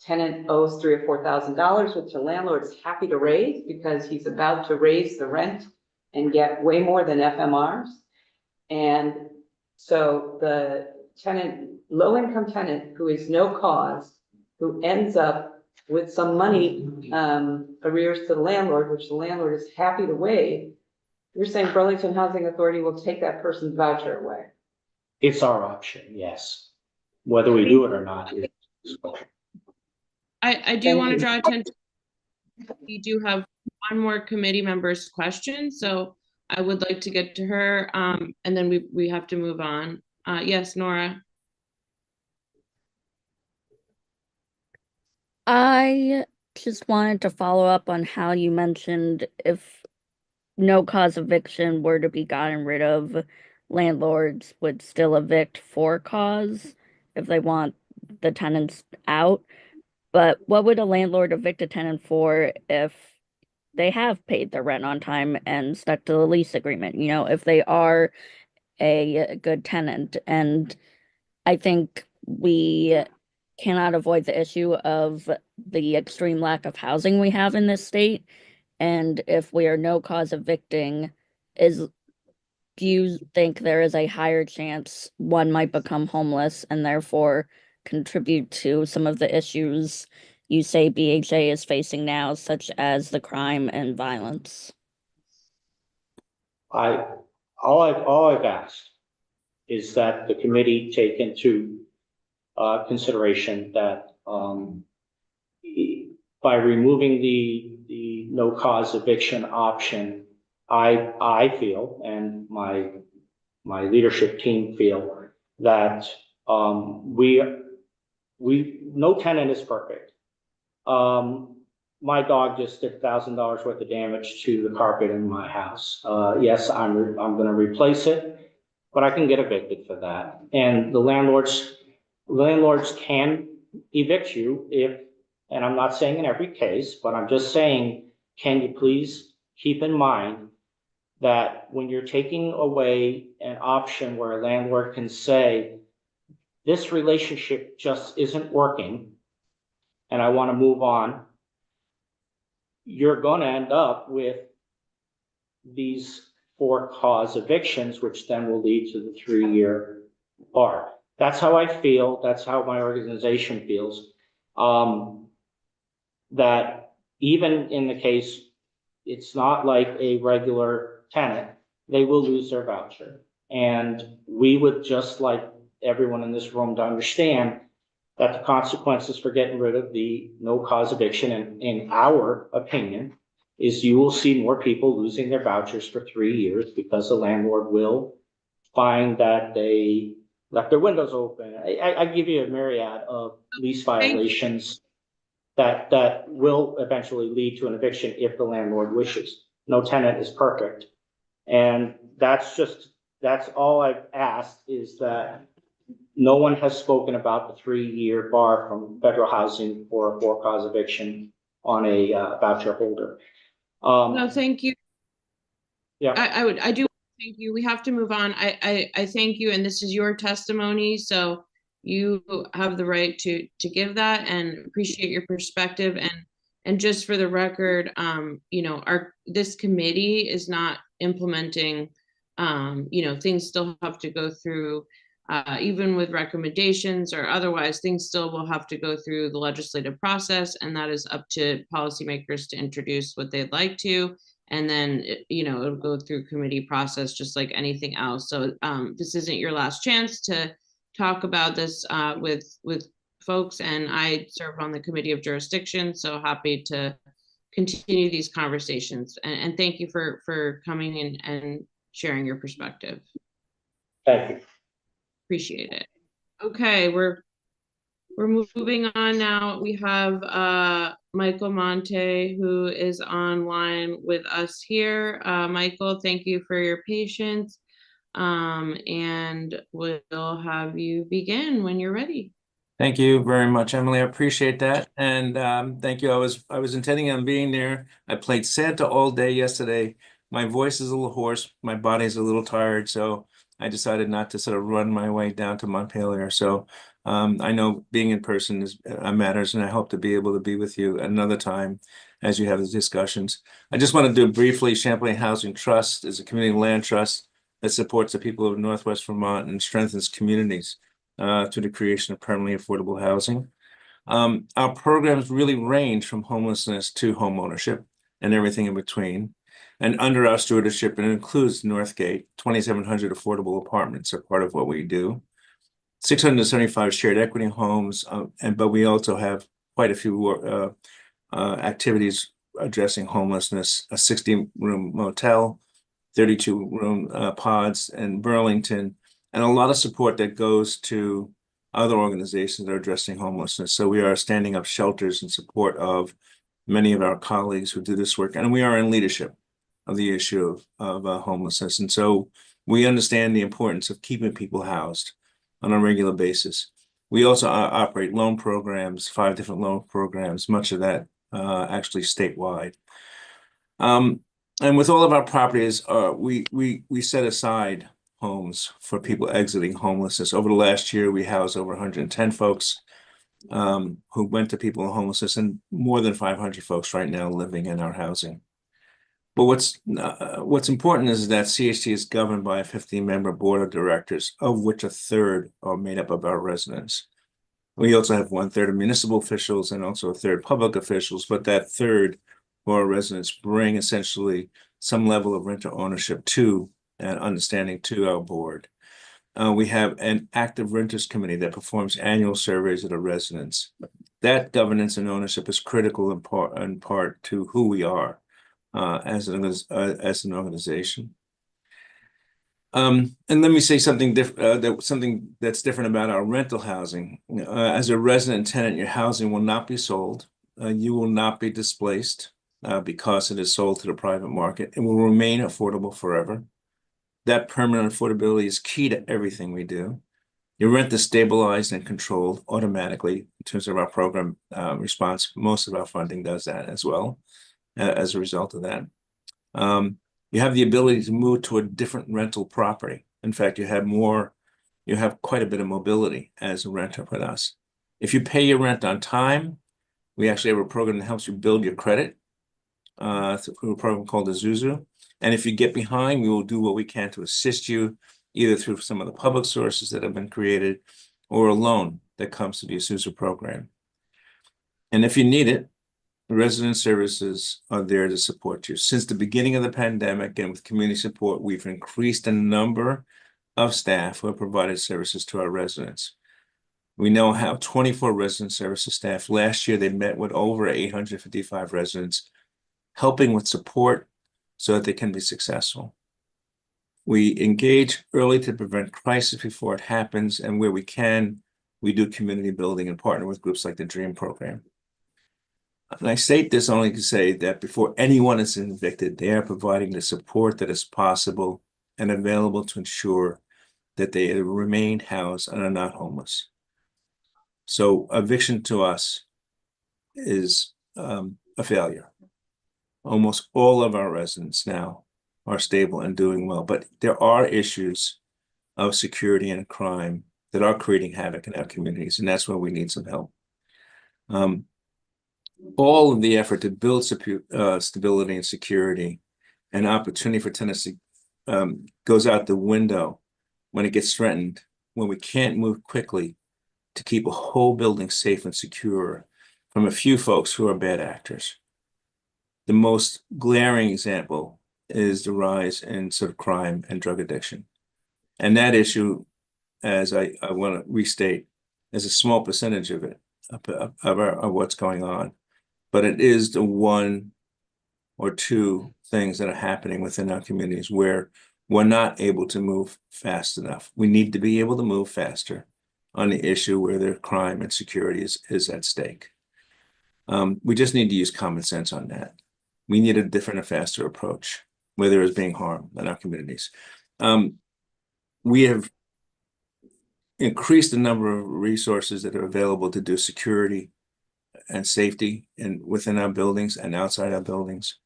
tenant owes $3,000 or $4,000, which the landlord is happy to raise because he's about to raise the rent and get way more than FMRs. And so the tenant, low-income tenant who is no cause, who ends up with some money arrears to the landlord, which the landlord is happy to waive, you're saying Burlington Housing Authority will take that person's voucher away? It's our option, yes. Whether we do it or not is. I do want to draw attention. We do have one more committee member's question, so I would like to get to her, and then we have to move on. Yes, Nora. I just wanted to follow up on how you mentioned if no cause eviction were to be gotten rid of, landlords would still evict for cause if they want the tenants out. But what would a landlord evict a tenant for if they have paid their rent on time and stuck to the lease agreement? You know, if they are a good tenant. And I think we cannot avoid the issue of the extreme lack of housing we have in this state. And if we are no cause evicting, do you think there is a higher chance one might become homeless and therefore contribute to some of the issues you say BHA is facing now, such as the crime and violence? All I've asked is that the committee take into consideration that by removing the no cause eviction option, I feel, and my leadership team feel, that no tenant is perfect. My dog just did $1,000 worth of damage to the carpet in my house. Yes, I'm going to replace it, but I can get evicted for that. And the landlords can evict you if, and I'm not saying in every case, but I'm just saying, can you please keep in mind that when you're taking away an option where a landlord can say, this relationship just isn't working and I want to move on, you're going to end up with these for-cause evictions, which then will lead to the 3-year bar. That's how I feel. That's how my organization feels. That even in the case, it's not like a regular tenant, they will lose their voucher. And we would just like everyone in this room to understand that the consequences for getting rid of the no cause eviction, in our opinion, is you will see more people losing their vouchers for 3 years because the landlord will find that they left their windows open. I give you a myriad of lease violations that will eventually lead to an eviction if the landlord wishes. No tenant is perfect. And that's all I've asked, is that no one has spoken about the 3-year bar from federal housing for a for-cause eviction on a voucher holder. No, thank you. Yeah, I do thank you. We have to move on. I thank you, and this is your testimony, so you have the right to give that, and appreciate your perspective. And just for the record, you know, this committee is not implementing, you know, things still have to go through, even with recommendations or otherwise, things still will have to go through the legislative process, and that is up to policymakers to introduce what they'd like to. And then, you know, it'll go through committee process just like anything else. So this isn't your last chance to talk about this with folks, and I serve on the committee of jurisdiction, so happy to continue these conversations. And thank you for coming in and sharing your perspective. Thank you. Appreciate it. Okay, we're moving on now. We have Michael Monte, who is online with us here. Michael, thank you for your patience. And we'll have you begin when you're ready. Thank you very much, Emily. I appreciate that. And thank you. I was intending on being there. I played Santa all day yesterday. My voice is a little hoarse. My body's a little tired. So I decided not to sort of run my way down to Montpelier. So I know being in person matters, and I hope to be able to be with you another time as you have the discussions. I just want to do briefly, Champlain Housing Trust is a community land trust that supports the people of Northwest Vermont and strengthens communities to the creation of permanently affordable housing. Our programs really range from homelessness to home ownership and everything in between. And under our stewardship, it includes Northgate, 2,700 affordable apartments are part of what we do. 675 shared equity homes, but we also have quite a few activities addressing homelessness, a 60-room motel, 32-room pods in Burlington, and a lot of support that goes to other organizations that are addressing homelessness. So we are standing up shelters in support of many of our colleagues who do this work, and we are in leadership of the issue of homelessness. And so we understand the importance of keeping people housed on a regular basis. We also operate loan programs, 5 different loan programs, much of that actually statewide. And with all of our properties, we set aside homes for people exiting homelessness. Over the last year, we housed over 110 folks who went to people in homelessness, and more than 500 folks right now living in our housing. But what's important is that CHT is governed by a 15-member board of directors, of which a third are made up of our residents. We also have 1/3 of municipal officials and also a third public officials, but that third who are residents bring essentially some level of renter ownership to and understanding to our board. We have an active renters committee that performs annual surveys of the residents. That governance and ownership is critical in part to who we are as an organization. And let me say something something that's different about our rental housing. As a resident tenant, your housing will not be sold. You will not be displaced because it is sold to the private market. It will remain affordable forever. That permanent affordability is key to everything we do. Your rent is stabilized and controlled automatically in terms of our program response. Most of our funding does that as well as a result of that. You have the ability to move to a different rental property. In fact, you have quite a bit of mobility as a renter with us. If you pay your rent on time, we actually have a program that helps you build your credit through a program called Azuzu. And if you get behind, we will do what we can to assist you, either through some of the public sources that have been created or a loan that comes to the Azuzu program. And if you need it, the resident services are there to support you. Since the beginning of the pandemic and with community support, we've increased the number of staff who have provided services to our residents. We now have 24 resident services staff. Last year, they met with over 855 residents, helping with support so that they can be successful. We engage early to prevent crisis before it happens, and where we can, we do community building and partner with groups like the DREAM program. And I state this only to say that before anyone is evicted, they are providing the support that is possible and available to ensure that they remain housed and are not homeless. So eviction to us is a failure. Almost all of our residents now are stable and doing well, but there are issues of security and crime that are creating havoc in our communities, and that's where we need some help. All of the effort to build stability and security and opportunity for tenants goes out the window when it gets threatened, when we can't move quickly to keep a whole building safe and secure from a few folks who are bad actors. The most glaring example is the rise in sort of crime and drug addiction. And that issue, as I want to restate, is a small percentage of it, of what's going on. But it is the one or two things that are happening within our communities where we're not able to move fast enough. We need to be able to move faster on the issue where their crime and security is at stake. We just need to use common sense on that. We need a different and faster approach where there is being harm in our communities. We have increased the number of resources that are available to do security and safety within our buildings and outside our buildings.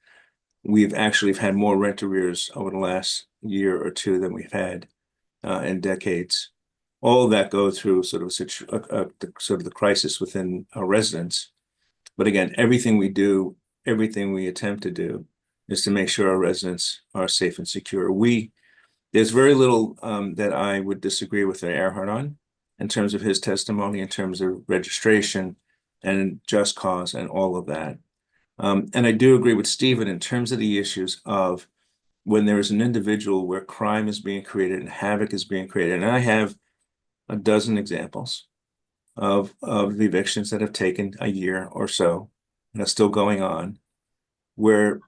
We've actually had more rent arrears over the last year or two than we've had in decades. All of that goes through sort of the crisis within our residents. But again, everything we do, everything we attempt to do is to make sure our residents are safe and secure. There's very little that I would disagree with Erhard on in terms of his testimony, in terms of registration and just cause and all of that. And I do agree with Stephen in terms of the issues of when there is an individual where crime is being created and havoc is being created. And I have a dozen examples of evictions that have taken a year or so and are still going on, where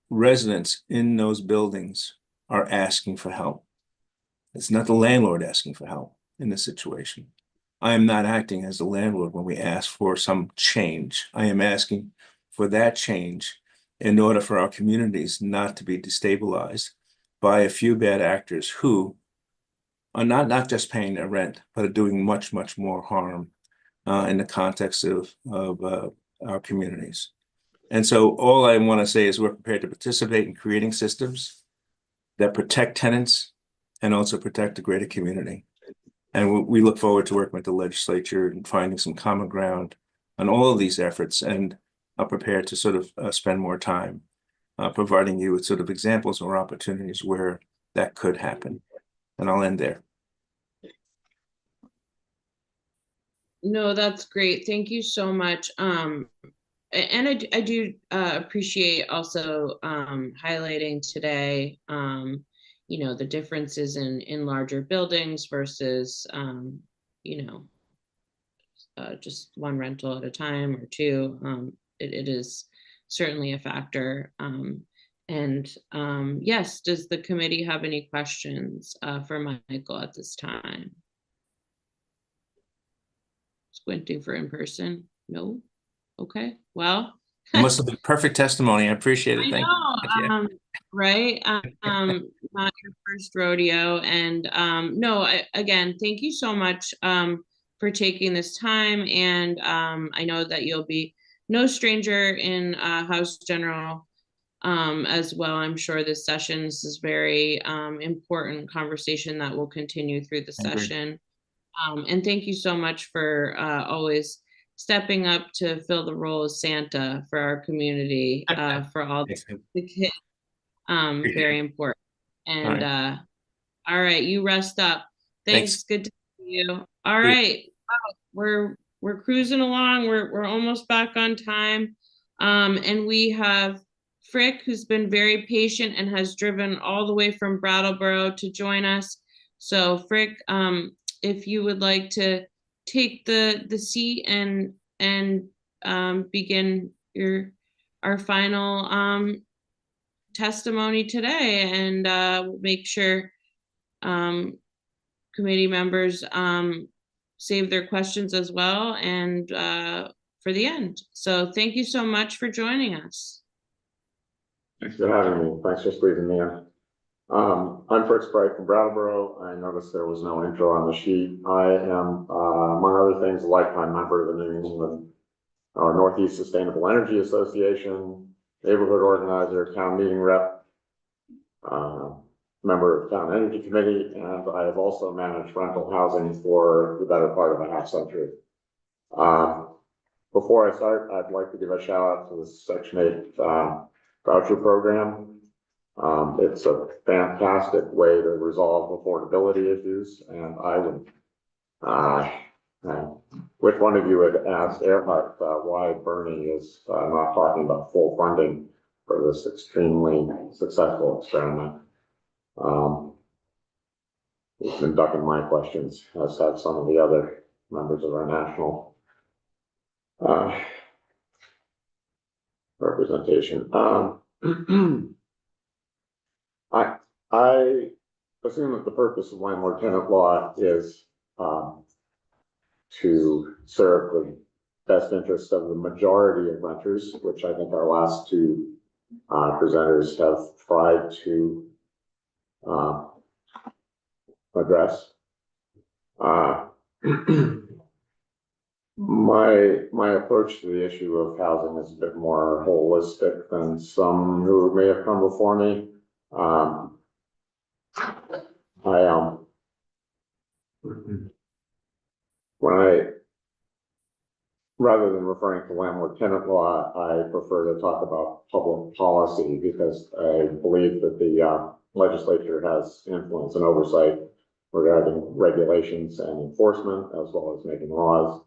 residents in those buildings are asking for help. It's not the landlord asking for help in this situation. I am not acting as the landlord when we ask for some change. I am asking for that change in order for our communities not to be destabilized by a few bad actors who are not just paying their rent, but are doing much, much more harm in the context of our communities. And so all I want to say is we're prepared to participate in creating systems that protect tenants and also protect the greater community. And we look forward to working with the legislature and finding some common ground on all of these efforts, and are prepared to sort of spend more time providing you with sort of examples or opportunities where that could happen. And I'll end there. No, that's great. Thank you so much. And I do appreciate also highlighting today, the differences in larger buildings versus, just one rental at a time or two. It is certainly a factor. Yes, does the committee have any questions for Michael at this time? Squinting for in person? No? Okay, well. It must have been perfect testimony. I appreciate it. Thank you. Right? Not your first rodeo. And no, again, thank you so much for taking this time. And I know that you'll be no stranger in House General as well. I'm sure this session is very important conversation that will continue through the session. And thank you so much for always stepping up to fill the role of Santa for our community, for all the kids. Very important. And all right, you rest up. Thanks. Good to see you. All right. Wow, we're cruising along. We're almost back on time. And we have Frick, who's been very patient and has driven all the way from Brattleboro to join us. So Frick, if you would like to take the seat and begin our final testimony today, and we'll make sure committee members save their questions as well, and for the end. So thank you so much for joining us. Thanks for having me. Thanks for squeezing me in. I'm Frick Sprite from Brattleboro. I noticed there was no intro on the sheet. I am, among other things, a lifetime member of the New England or Northeast Sustainable Energy Association, neighborhood organizer, town meeting rep. member of Town Energy Committee, and I have also managed rental housing for the better part of a half century. Before I start, I'd like to give a shout out to the Section 8 voucher program. It's a fantastic way to resolve affordability issues, and I would, which one of you would ask Erhard why Bernie is not talking about full funding for this extremely successful experiment? He's been ducking my questions, as have some of the other members of our national representation. I assume that the purpose of landlord-tenant law is to serve the best interest of the majority of renters, which I think our last two presenters have tried to address. My approach to the issue of housing is a bit more holistic than some who may have come before me. Rather than referring to landlord-tenant law, I prefer to talk about public policy because I believe that the legislature has influence and oversight regarding regulations and enforcement, as well as making laws.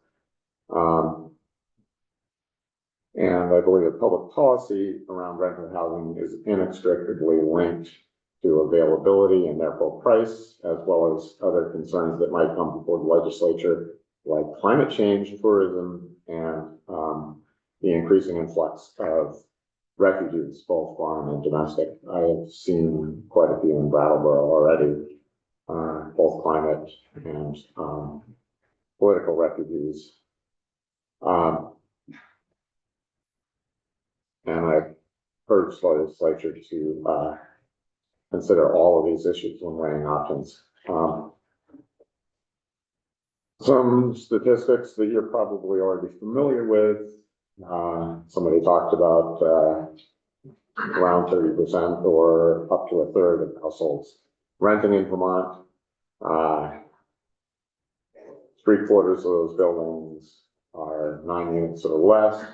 And I believe that public policy around rental housing is inextricably linked to availability and therefore price, as well as other concerns that might come before the legislature, like climate change, tourism, and the increasing influx of refugees, both foreign and domestic. I have seen quite a few in Brattleboro already, both climate and political refugees. And I've urged the legislature to consider all of these issues when weighing options. Some statistics that you're probably already familiar with. Somebody talked about around 30% or up to a third of households renting in Vermont. 3/4 of those buildings are 9 units or less.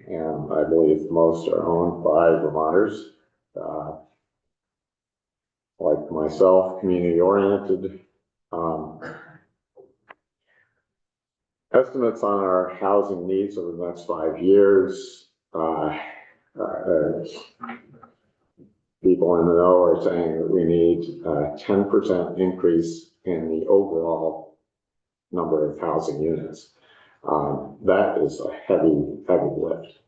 And I believe most are owned by Vermonters, like myself, community oriented. Estimates on our housing needs over the next 5 years. People in the know are saying that we need a 10% increase in the overall number of housing units. That is a heavy, heavy lift.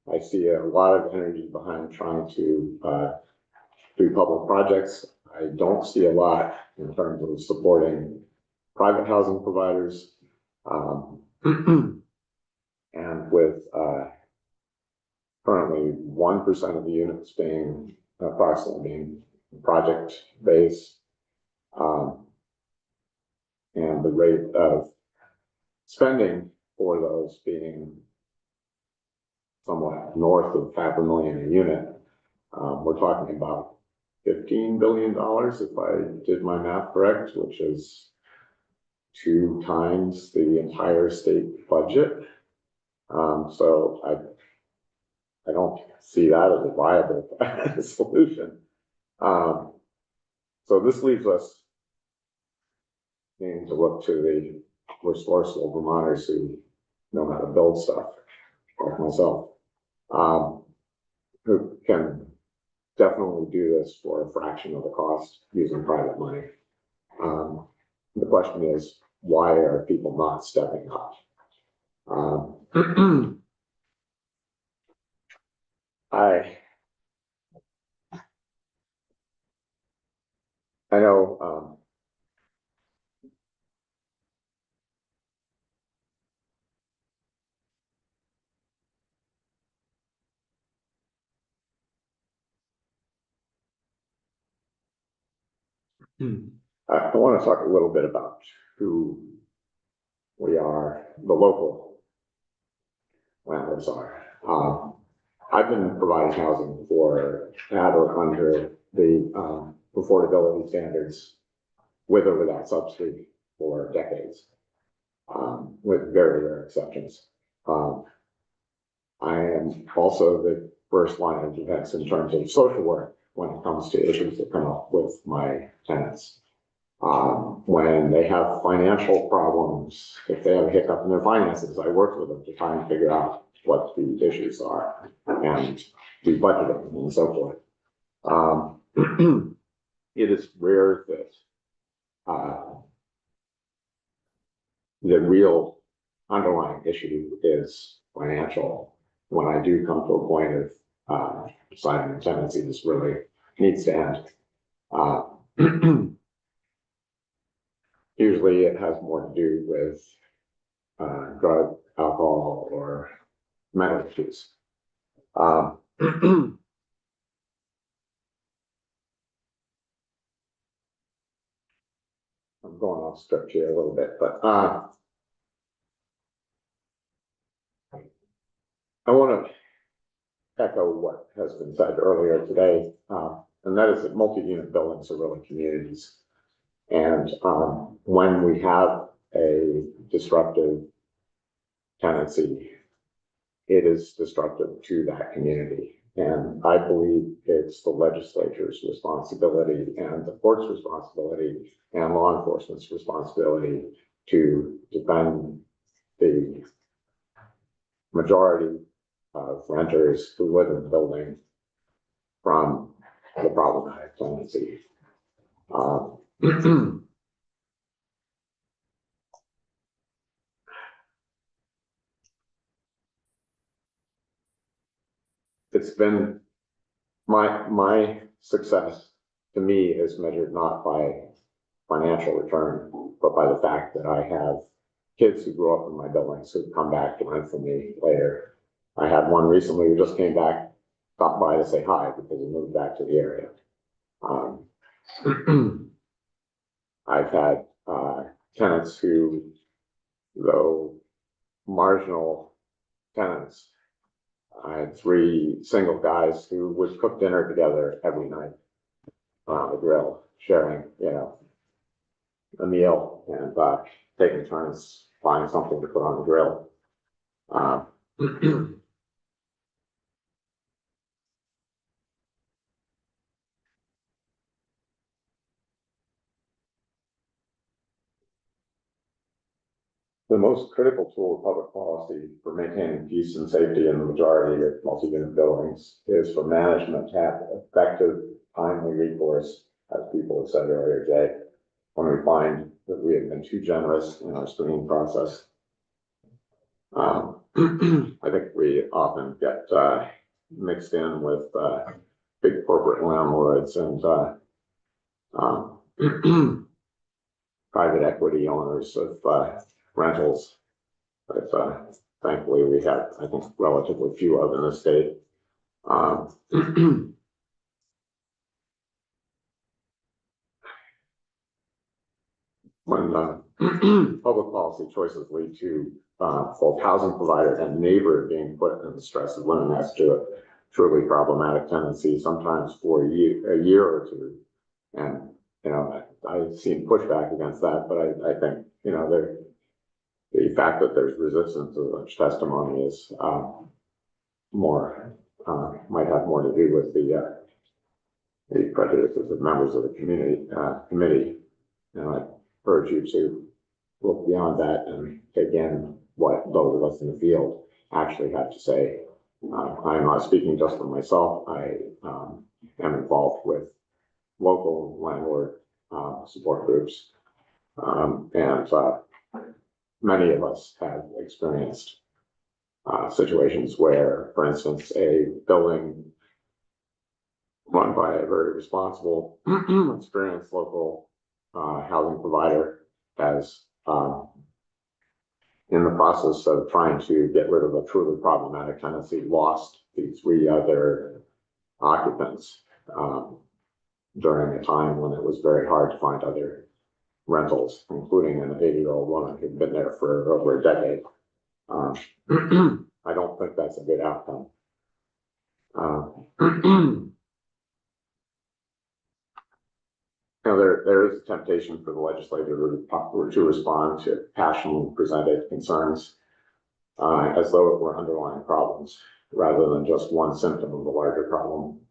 I see a lot of energy behind trying to do public projects. I don't see a lot in terms of supporting private housing providers. And with currently 1% of the units being approximately being project-based, and the rate of spending for those being somewhat north of $500,000 a unit, we're talking about $15 billion, if I did my math correct, which is 2 times the entire state budget. So I don't see that as a viable solution. So this leaves us needing to look to the resourceful Vermonters who know how to build stuff, like myself, who can definitely do this for a fraction of the cost using private money. The question is, why are people not stepping up? I know I want to talk a little bit about who we are, the local landlords are. I've been providing housing for at or under the affordability standards with or without subsidy for decades, with very rare exceptions. I am also the first line of defense in terms of social work when it comes to issues that come up with my tenants. When they have financial problems, if they have a hiccup in their finances, I work with them to try and figure out what the issues are and do budgeting and so forth. It is rare that the real underlying issue is financial. When I do come to a point of deciding a tenancy, this really needs to end. Usually it has more to do with drug, alcohol, or mental issues. I'm going off script here a little bit, but I want to echo what has been said earlier today, and that is that multi-unit buildings are really communities. And when we have a disruptive tenancy, it is destructive to that community. And I believe it's the legislature's responsibility and the court's responsibility and law enforcement's responsibility to defend the majority of renters who live in the building from the problematic tenancy. It's been my success to me is measured not by financial return, but by the fact that I have kids who grew up in my buildings who come back to rent from me later. I had one recently who just came back, stopped by to say hi because he moved back to the area. I've had tenants who, though marginal tenants, I had 3 single guys who would cook dinner together every night around the grill, sharing, a meal and taking turns finding something to put on the grill. The most critical tool of public policy for maintaining peace and safety in the majority of multi-unit buildings is for management to have effective, timely recourse, as people have said earlier today, when we find that we have been too generous in our screening process. I think we often get mixed in with big corporate landlords and private equity owners of rentals, but thankfully we have, I think, relatively few of in the state. When public policy choices lead to both housing provider and neighbor being put in the stress of living next to a truly problematic tenancy, sometimes for a year or two, and I've seen pushback against that, but I think the fact that there's resistance to such testimony is might have more to do with the prejudices of members of the committee. And I urge you to look beyond that and take in what those of us in the field actually have to say. I'm not speaking just for myself. I am involved with local landlord support groups, and many of us have experienced situations where, for instance, a building run by a very responsible, experienced local housing provider has, in the process of trying to get rid of a truly problematic tenancy, lost the 3 other occupants during a time when it was very hard to find other rentals, including an 80-year-old woman who'd been there for over a decade. I don't think that's a good outcome. There is a temptation for the legislature to respond to passionately presented concerns as though it were underlying problems rather than just one symptom of a larger problem.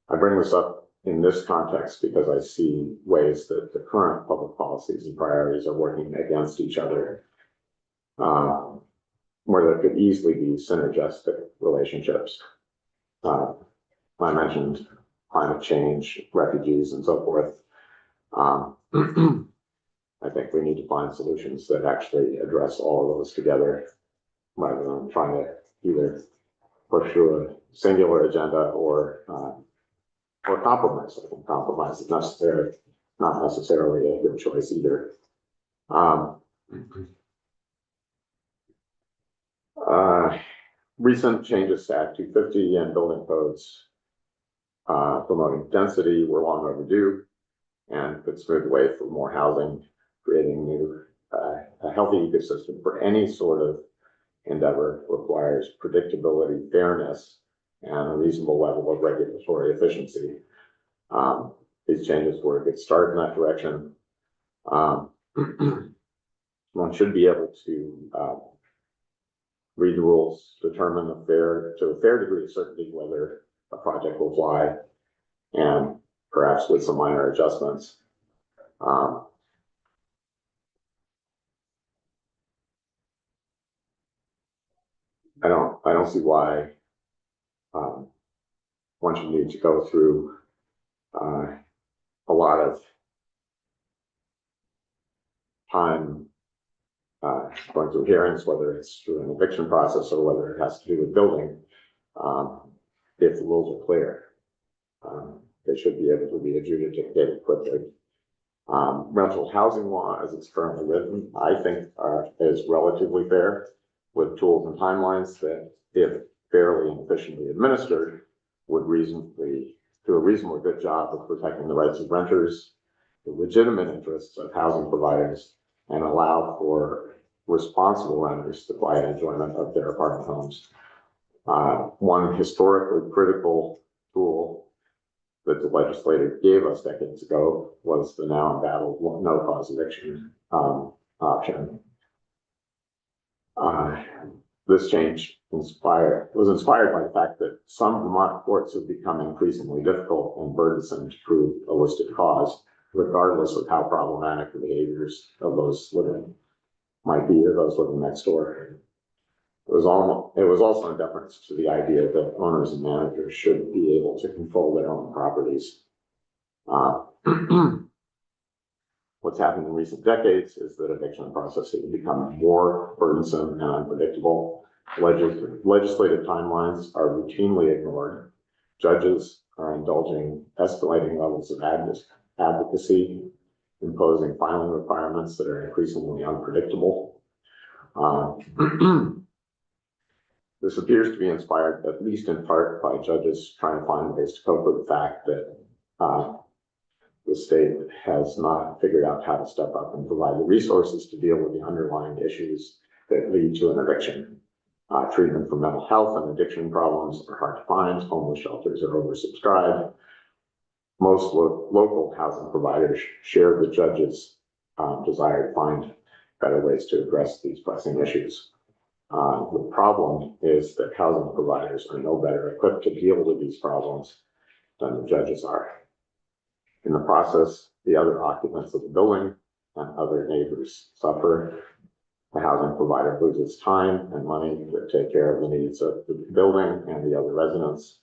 I bring this up in this context because I see ways that the current public policies and priorities are working against each other, where there could easily be synergistic relationships. I mentioned climate change, refugees, and so forth. I think we need to find solutions that actually address all of those together rather than trying to either push through a singular agenda or compromise. I think compromise is necessary, not necessarily a good choice either. Recent changes to Act 250 and building codes promoting density were long overdue and could smooth the way for more housing, creating a healthy ecosystem for any sort of endeavor requires predictability, fairness, and a reasonable level of regulatory efficiency. These changes were a good start in that direction. One should be able to read the rules, determine to a fair degree of certainty whether a project will fly, and perhaps with some minor adjustments. I don't see why one should need to go through a lot of time going through hearings, whether it's through an eviction process or whether it has to do with building, if the rules are clear. They should be able to be adjudicated quickly. Rental housing law, as it's currently written, I think is relatively fair, with tools and timelines that, if fairly and efficiently administered, would do a reasonably good job of protecting the rights of renters, the legitimate interests of housing providers, and allow for responsible renters the quiet enjoyment of their apartment homes. One historically critical tool that the legislature gave us decades ago was the now embattled no-cause eviction option. This change was inspired by the fact that some Vermont courts have become increasingly difficult and burdensome to prove a listed cause, regardless of how problematic the behaviors of those living might be or those living next door. It was also in deference to the idea that owners and managers should be able to control their own properties. What's happened in recent decades is that eviction processes have become more burdensome and unpredictable. Legislative timelines are routinely ignored. Judges are indulging escalating levels of advocacy, imposing filing requirements that are increasingly unpredictable. This appears to be inspired, at least in part, by judges trying to find ways to cope with the fact that the state has not figured out how to step up and provide the resources to deal with the underlying issues that lead to an eviction. Treatment for mental health and addiction problems are hard to find. Homeless shelters are oversubscribed. Most local housing providers share the judge's desire to find better ways to address these pressing issues. The problem is that housing providers are no better equipped to deal with these problems than the judges are. In the process, the other occupants of the building and other neighbors suffer. The housing provider loses time and money to take care of the needs of the building and the other residents.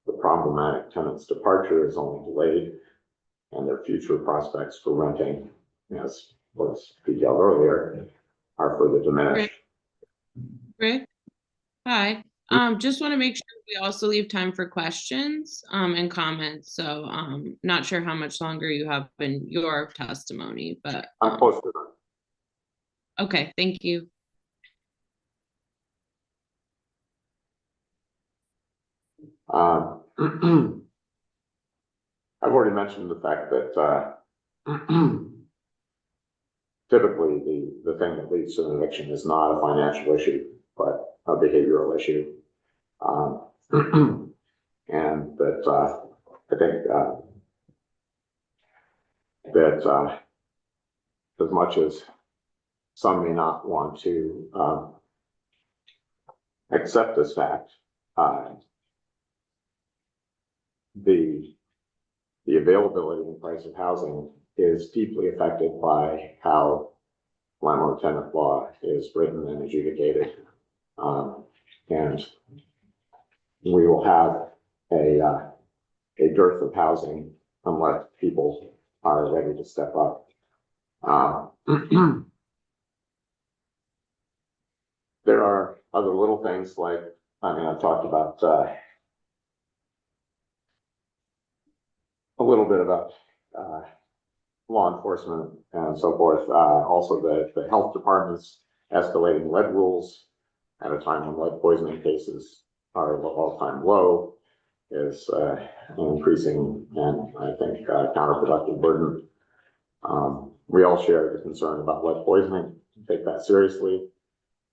The problematic tenant's departure is only delayed, and their future prospects for renting, as was detailed earlier, are further diminished. Rick? Hi. Just want to make sure we also leave time for questions and comments. So not sure how much longer you have in your testimony, but I'm close to that. Okay, thank you. I've already mentioned the fact that typically the thing that leads to an eviction is not a financial issue, but a behavioral issue. And that I think that as much as some may not want to accept this fact, the availability and price of housing is deeply affected by how landlord-tenant law is written and adjudicated. And we will have a dearth of housing unless people are ready to step up. There are other little things like, I've talked about a little bit about law enforcement and so forth. Also the health department's escalating lead rules at a time when lead poisoning cases are all-time low is an increasing and I think counterproductive burden. We all share the concern about lead poisoning, take that seriously.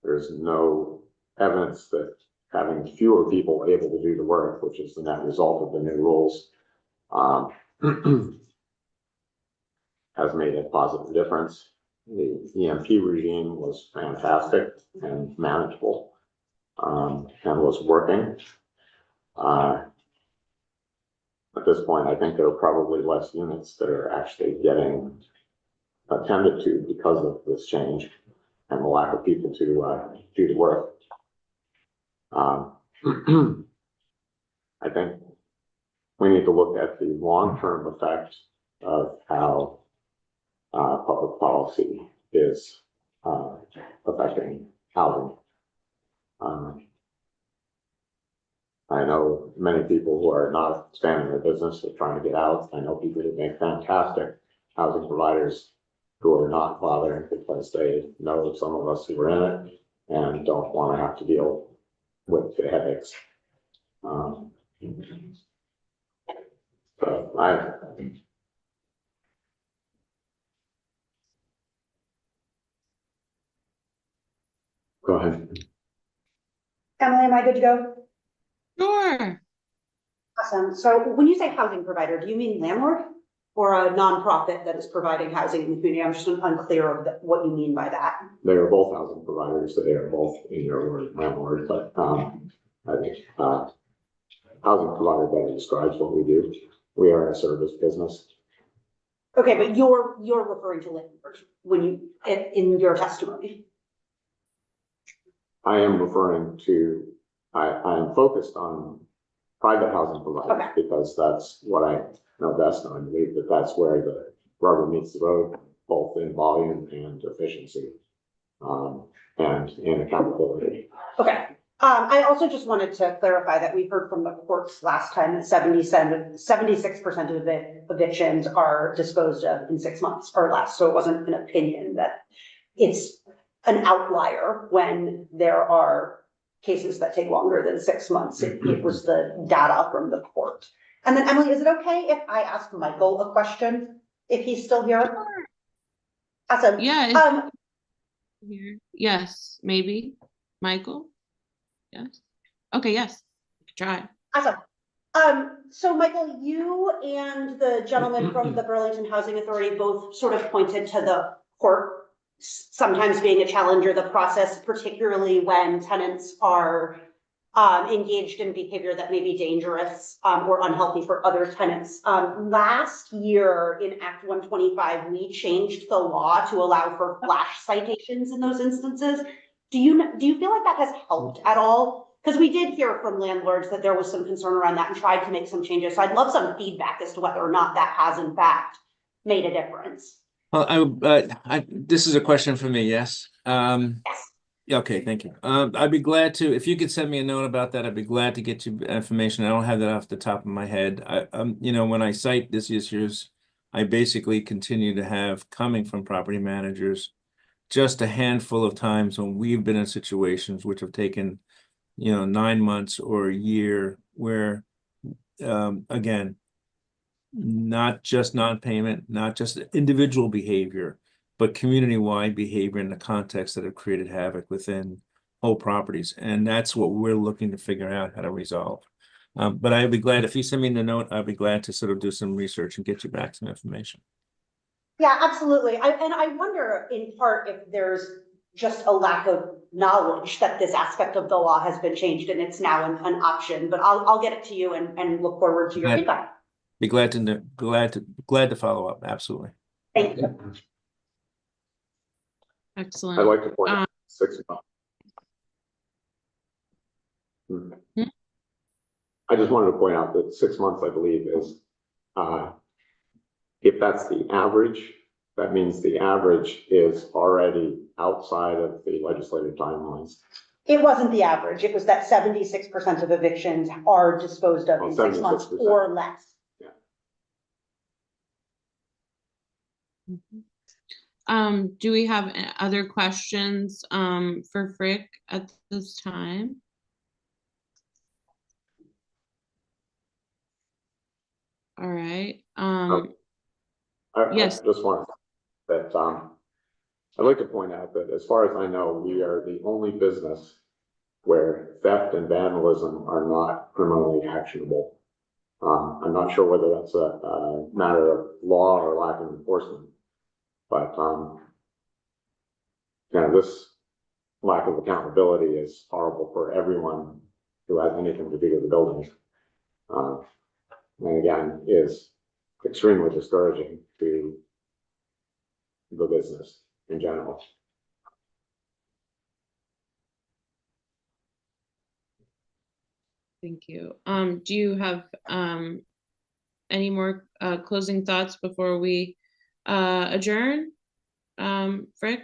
There's no evidence that having fewer people able to do the work, which is the net result of the new rules, has made a positive difference. The EMP regime was fantastic and manageable, and was working. At this point, I think there are probably less units that are actually getting attended to because of this change and the lack of people to do the work. I think we need to look at the long-term effect of how public policy is affecting housing. I know many people who are not expanding their business are trying to get out. I know people who make fantastic housing providers who are not bothering because they know some of us who are in it and don't want to have to deal with the headaches. So go ahead. Emily, am I good to go? Sure. Awesome. So when you say housing provider, do you mean landlord or a nonprofit that is providing housing in the community? I'm just unclear of what you mean by that. They are both housing providers. They are both in your word landlord, but I think housing provider better describes what we do. We are a service business. Okay, but you're referring to landlord when you in your testimony. I am referring to, I am focused on private housing providers because that's what I know best, and I believe that that's where the rubber meets the road, both in volume and efficiency, and in accountability. Okay. I also just wanted to clarify that we heard from the courts last time that 76% of the evictions are disposed of in 6 months or less. So it wasn't an opinion that it's an outlier when there are cases that take longer than 6 months. It was the data from the court. And then Emily, is it okay if I ask Michael a question if he's still here? Awesome. Yeah. Yes, maybe. Michael? Yes. Okay, yes. Try. Awesome. So Michael, you and the gentleman from the Burlington Housing Authority both sort of pointed to the court sometimes being a challenge or the process, particularly when tenants are engaged in behavior that may be dangerous or unhealthy for other tenants. Last year in Act 125, we changed the law to allow for flash citations in those instances. Do you feel like that has helped at all? Because we did hear from landlords that there was some concern around that and tried to make some changes. So I'd love some feedback as to whether or not that has in fact made a difference. Well, this is a question for me, yes? Yes. Okay, thank you. I'd be glad to, if you could send me a note about that, I'd be glad to get you information. I don't have that off the top of my head. When I cite these issues, I basically continue to have, coming from property managers, just a handful of times when we've been in situations which have taken, 9 months or a year where, again, not just non-payment, not just individual behavior, but community-wide behavior in the context that have created havoc within whole properties. And that's what we're looking to figure out how to resolve. But I'd be glad, if you send me the note, I'd be glad to sort of do some research and get you back some information. Yeah, absolutely. And I wonder in part if there's just a lack of knowledge that this aspect of the law has been changed and it's now an option, but I'll get it to you and look forward to your feedback. Be glad to follow up. Absolutely. Thank you. Excellent. I'd like to point out 6 months. I just wanted to point out that 6 months, I believe, is, if that's the average, that means the average is already outside of the legislative timelines. It wasn't the average. It was that 76% of evictions are disposed of in 6 months 76%. or less. Do we have other questions for Frick at this time? All right. Yes. I just want that I'd like to point out that as far as I know, we are the only business where theft and vandalism are not criminally actionable. I'm not sure whether that's a matter of law or lack of enforcement, but this lack of accountability is horrible for everyone who has anything to do with the building. And again, is extremely discouraging to the business in general. Thank you. Do you have any more closing thoughts before we adjourn? Frick,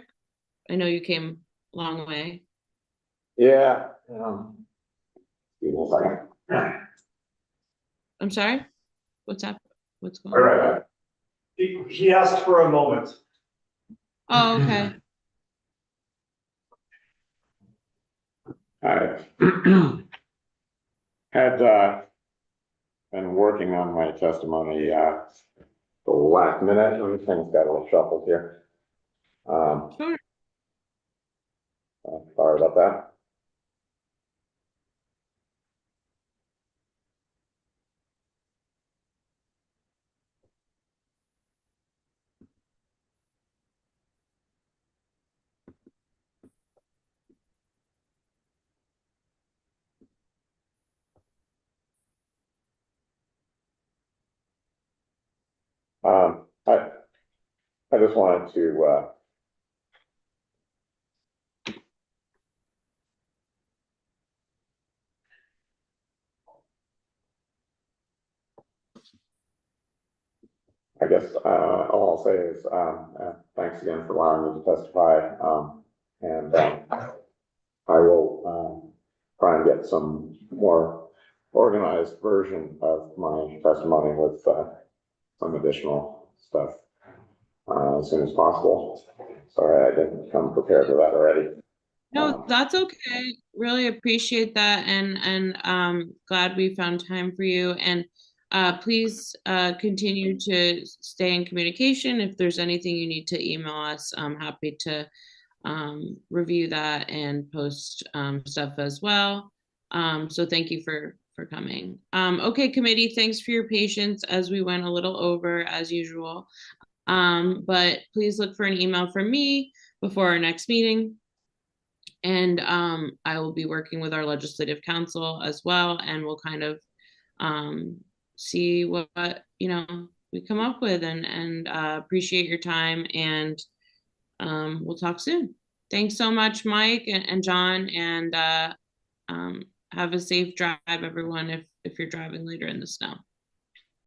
I know you came a long way. Yeah. Give me a second. I'm sorry? What's up? What's going All on? right. He asked for a moment. Oh, okay. I had been working on my testimony the last minute. Everything's got a little shuffled here. Sure. Sorry about that. I just wanted to I guess all I'll say is thanks again for allowing me to testify, and I will try and get some more organized version of my testimony with some additional stuff as soon as possible. Sorry, I didn't come prepared for that already. No, that's okay. Really appreciate that, and glad we found time for you. And please continue to stay in communication. If there's anything you need to email us, I'm happy to review that and post stuff as well. So thank you for coming. Okay, committee, thanks for your patience as we went a little over as usual. But please look for an email from me before our next meeting. And I will be working with our legislative council as well, and we'll kind of see what we come up with, and appreciate your time, and we'll talk soon. Thanks so much, Mike and John, and have a safe drive, everyone, if you're driving later in the snow.